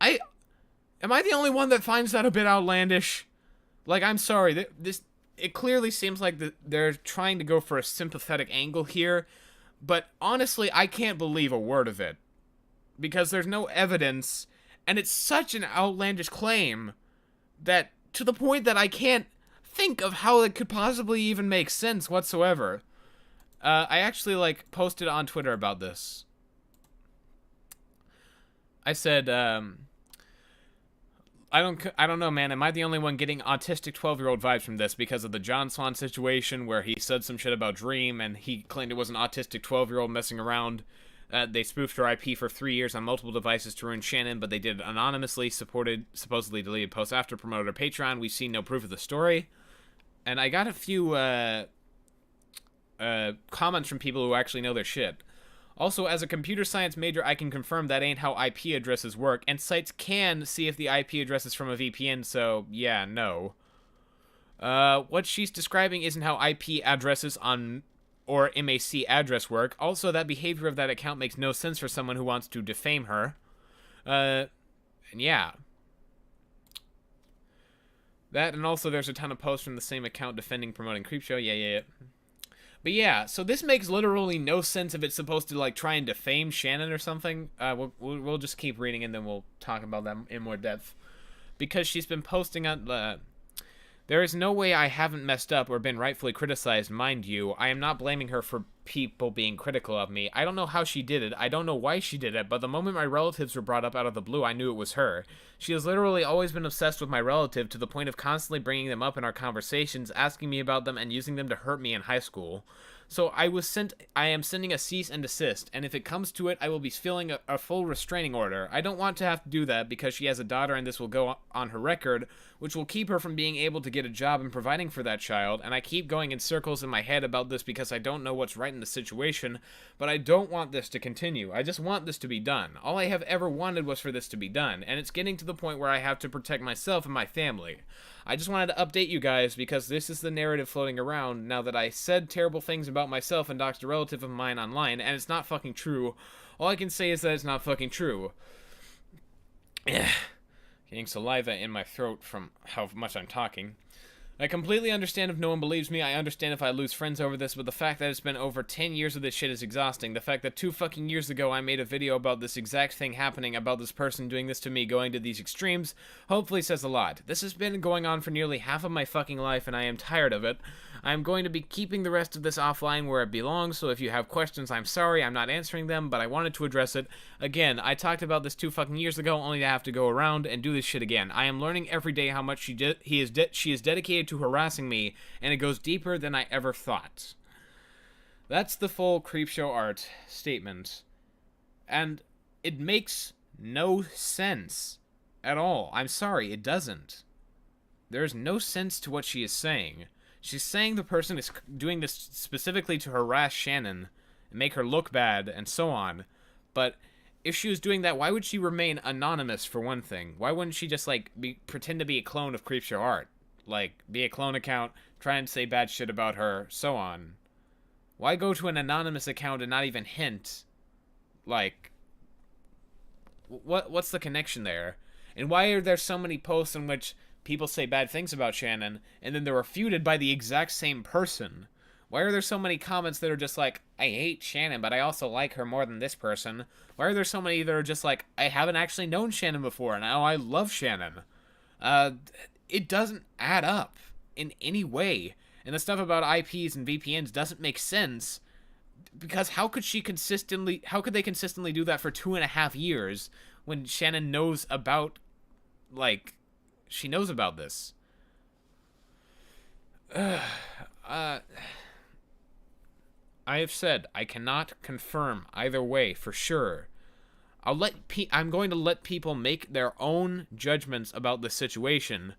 A: Am I the only one that finds that a bit outlandish? Like, I'm sorry, it clearly seems like they're trying to go for a sympathetic angle here, but honestly, I can't believe a word of it. Because there's no evidence, and it's such an outlandish claim that, to the point that I can't think of how it could possibly even make sense whatsoever. I actually, posted on Twitter about this. I said, I don't know, man. Am I the only one getting autistic 12-year-old vibes from this because of the John Swan situation where he said some shit about Dream and he claimed it was an autistic 12-year-old messing around? They spoofed her IP for 3 years on multiple devices to ruin Shannon, but they did it anonymously, supposedly deleted posts after, promoted her Patreon. We've seen no proof of the story. And I got a few comments from people who actually know their shit. Also, as a computer science major, I can confirm that ain't how IP addresses work, and sites can see if the IP address is from a VPN, so yeah, no. What she's describing isn't how IP addresses on or MAC address work. Also, that behavior of that account makes no sense for someone who wants to defame her. And yeah. That, and also there's a ton of posts from the same account defending, promoting Creepshow. Yeah. But yeah, so this makes literally no sense if it's supposed to, try and defame Shannon or something. We'll just keep reading and then we'll talk about them in more depth. Because she's been posting on... there is no way I haven't messed up or been rightfully criticized, mind you. I am not blaming her for people being critical of me. I don't know how she did it. I don't know why she did it, but the moment my relatives were brought up out of the blue, I knew it was her. She has literally always been obsessed with my relative to the point of constantly bringing them up in our conversations, asking me about them, and using them to hurt me in high school. So I am sending a cease and desist, and if it comes to it, I will be filing a full restraining order. I don't want to have to do that because she has a daughter and this will go on her record, which will keep her from being able to get a job and providing for that child, and I keep going in circles in my head about this because I don't know what's right in the situation, but I don't want this to continue. I just want this to be done. All I have ever wanted was for this to be done, and it's getting to the point where I have to protect myself and my family. I just wanted to update you guys because this is the narrative floating around now that I said terrible things about myself and doxed a relative of mine online, and it's not fucking true. All I can say is that it's not fucking true. Getting saliva in my throat from how much I'm talking. I completely understand if no one believes me. I understand if I lose friends over this, but the fact that it's been over 10 years of this shit is exhausting. The fact that 2 fucking years ago I made a video about this exact thing happening, about this person doing this to me, going to these extremes, hopefully says a lot. This has been going on for nearly half of my fucking life, and I am tired of it. I am going to be keeping the rest of this offline where it belongs, so if you have questions, I'm sorry, I'm not answering them, but I wanted to address it. Again, I talked about this 2 fucking years ago, only to have to go around and do this shit again. I am learning every day how much she is dedicated to harassing me, and it goes deeper than I ever thought. That's the full Creepshow Art statement. And it makes no sense at all. I'm sorry, it doesn't. There's no sense to what she is saying. She's saying the person is doing this specifically to harass Shannon and make her look bad and so on. But if she was doing that, why would she remain anonymous for one thing? Why wouldn't she just pretend to be a clone of Creepshow Art? Be a clone account, try and say bad shit about her, so on. Why go to an anonymous account and not even hint? What's the connection there? And why are there so many posts in which people say bad things about Shannon, and then they're refuted by the exact same person? Why are there so many comments that are just I hate Shannon, but I also like her more than this person? Why are there so many that are just I haven't actually known Shannon before, and now I love Shannon? It doesn't add up in any way. And the stuff about IPs and VPNs doesn't make sense Because how could they consistently do that for 2.5 years when Shannon knows about, like, she knows about this? I have said I cannot confirm either way for sure. I'm going to let people make their own judgments about the situation,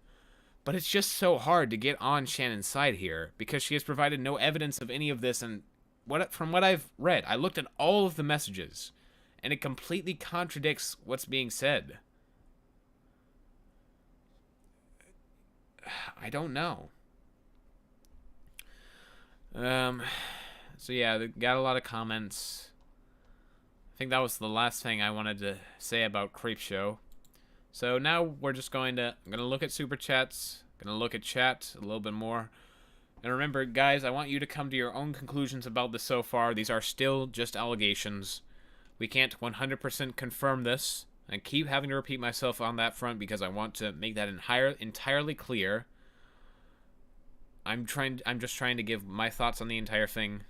A: but it's just so hard to get on Shannon's side here because she has provided no evidence of any of this. And from what I've read, I looked at all of the messages, and it completely contradicts what's being said. I don't know. So yeah, they got a lot of comments. I think that was the last thing I wanted to say about Creepshow. So now we're just I'm gonna look at super chats, gonna look at chat a little bit more. And remember, guys, I want you to come to your own conclusions about this so far. These are still just allegations. We can't 100% confirm this. I keep having to repeat myself on that front because I want to make that entirely clear. I'm just trying to give my thoughts on the entire thing.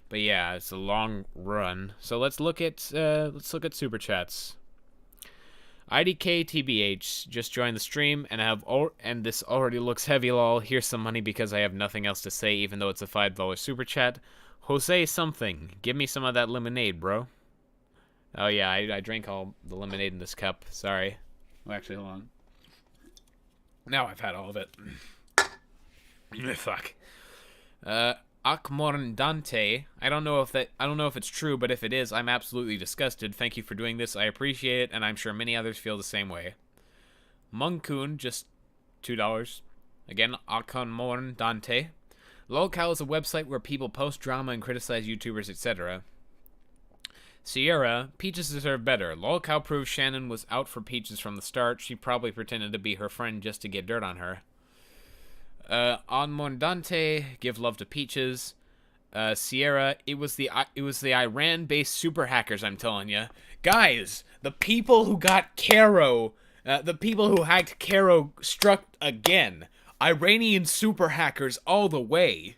A: But yeah, it's a long run. So let's look at super chats. IDK TBH just joined the stream and this already looks heavy lol. Here's some money because I have nothing else to say even though it's a $5 super chat. Jose something. Give me some of that lemonade, bro. Oh yeah, I drank all the lemonade in this cup. Sorry. Well, actually, hold on. Now I've had all of it. Fuck. Akmorndante. I don't know if it's true, but if it is, I'm absolutely disgusted. Thank you for doing this. I appreciate it, and I'm sure many others feel the same way. Munkun, just $2. Again, Akmorndante. Lolcow is a website where people post drama and criticize YouTubers, etc. Sierra, Peaches deserve better. Lolcow proves Shannon was out for Peaches from the start. She probably pretended to be her friend just to get dirt on her. Onmondante, give love to Peaches. Sierra, it was the Iran-based super hackers, I'm telling you. Guys, the people who got Caro, the people who hacked Caro struck again. Iranian super hackers all the way.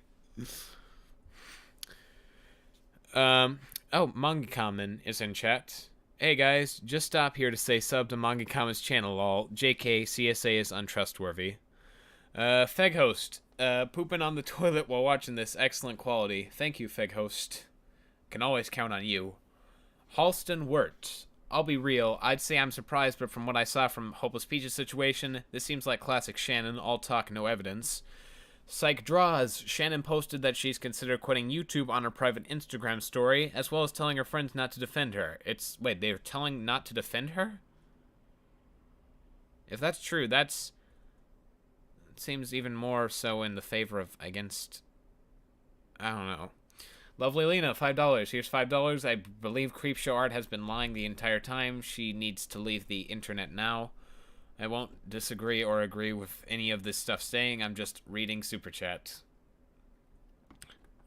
A: Oh, Mangakamen is in chat. Hey guys, just stop here to say sub to Mangakamen's channel, lol. JK, CSA is untrustworthy. Feghost, pooping on the toilet while watching this. Excellent quality. Thank you, Feghost. Can always count on you. Halston Wirt. I'll be real, I'd say I'm surprised, but from what I saw from Hopeless Peach's situation, this seems like classic Shannon, all talk, no evidence. Psych Draws. Shannon posted that she's considered quitting YouTube on her private Instagram story, as well as telling her friends not to defend her. Wait, they're telling not to defend her? If that's true, it seems even more so in the favor of against, I don't know. Lovely Lena, $5. Here's $5. I believe Creepshow Art has been lying the entire time. She needs to leave the internet now. I won't disagree or agree with any of this stuff saying. I'm just reading Super Chat.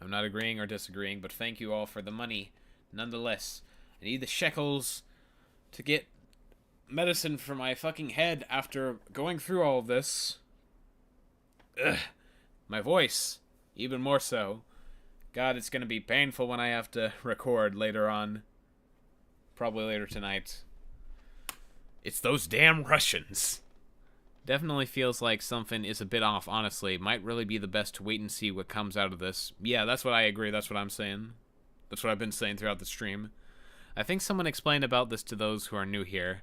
A: I'm not agreeing or disagreeing, but thank you all for the money. Nonetheless, I need the shekels to get medicine for my fucking head after going through all of this. Ugh. My voice, even more so. God, it's gonna be painful when I have to record later on. Probably later tonight. It's those damn Russians. Definitely feels like something is a bit off, honestly. Might really be the best to wait and see what comes out of this. Yeah, that's what I agree. That's what I'm saying. That's what I've been saying throughout the stream. I think someone explained about this to those who are new here.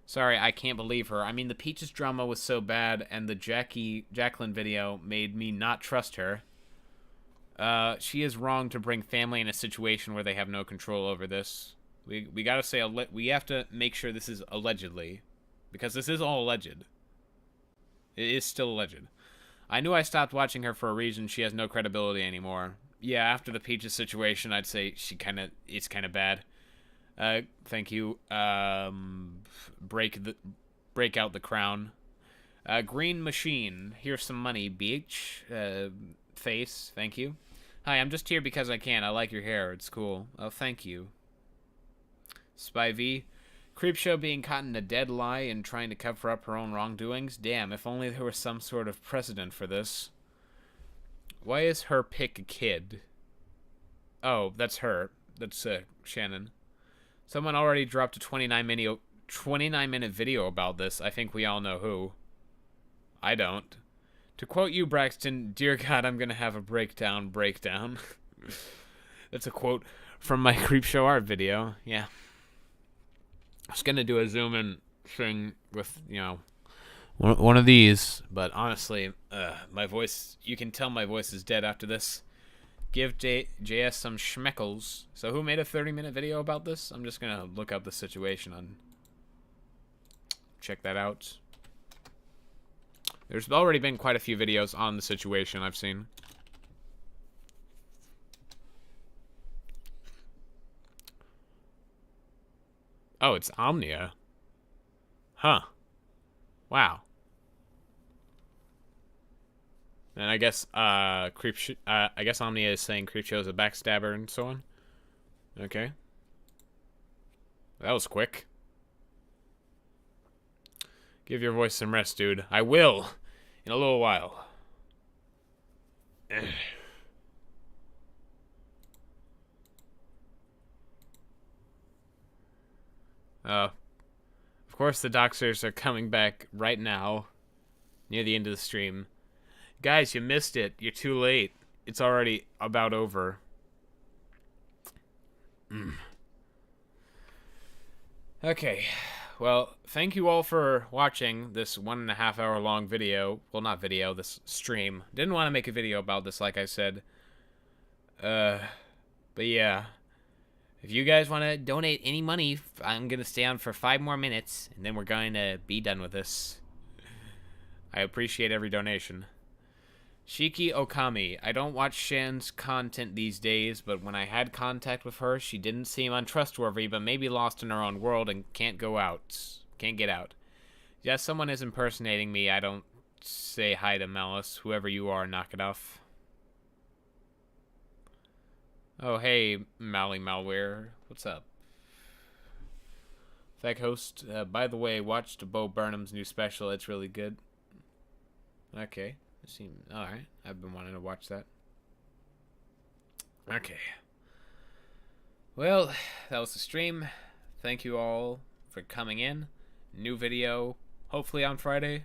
A: Sorry, I can't believe her. I mean, the Peaches drama was so bad, and the Jacqueline video made me not trust her. She is wrong to bring family in a situation where they have no control over this. We gotta say, we have to make sure this is allegedly. Because this is all alleged. It is still alleged. I knew I stopped watching her for a reason. She has no credibility anymore. Yeah, after the Peaches situation, I'd say it's kind of bad. Thank you. Break out the crown. Green Machine. Here's some money, Beach. Face. Thank you. Hi, I'm just here because I can. I like your hair. It's cool. Oh, thank you. Spy V. Creepshow being caught in a dead lie and trying to cover up her own wrongdoings. Damn, if only there was some sort of precedent for this. Why is her pick a kid? Oh, that's her. That's Shannon. Someone already dropped a 29-minute video about this. I think we all know who. I don't. To quote you, Braxton, dear God, I'm gonna have a breakdown. That's a quote from my Creepshow Art video. Yeah. I was gonna do a zoom in thing with, one of these, but honestly, my voice, you can tell my voice is dead after this. Give JS some schmeckles. So who made a 30-minute video about this? I'm just gonna look up the situation and check that out. There's already been quite a few videos on the situation I've seen. Oh, it's Omnia. Huh. Wow. And I guess I guess Omnia is saying Creepshow is a backstabber and so on. Okay. That was quick. Give your voice some rest, dude. I will. In a little while. Of course the Doxers are coming back right now. Near the end of the stream. Guys, you missed it. You're too late. It's already about over. Okay. Well, thank you all for watching this 1.5 hour long video. Well, not video, this stream. Didn't want to make a video about this, like I said. But yeah. If you guys want to donate any money, I'm going to stay on for 5 more minutes, and then we're going to be done with this. I appreciate every donation. Shiki Okami. I don't watch Shan's content these days, but when I had contact with her, she didn't seem untrustworthy, but maybe lost in her own world and can't get out. Yes, someone is impersonating me. I don't say hi to Malice. Whoever you are, knock it off. Oh, hey, Mally Malware. What's up? Fake host. By the way, watched Bo Burnham's new special. It's really good. Okay. Alright. I've been wanting to watch that. Okay. Well, that was the stream. Thank you all for coming in. New video, hopefully on Friday.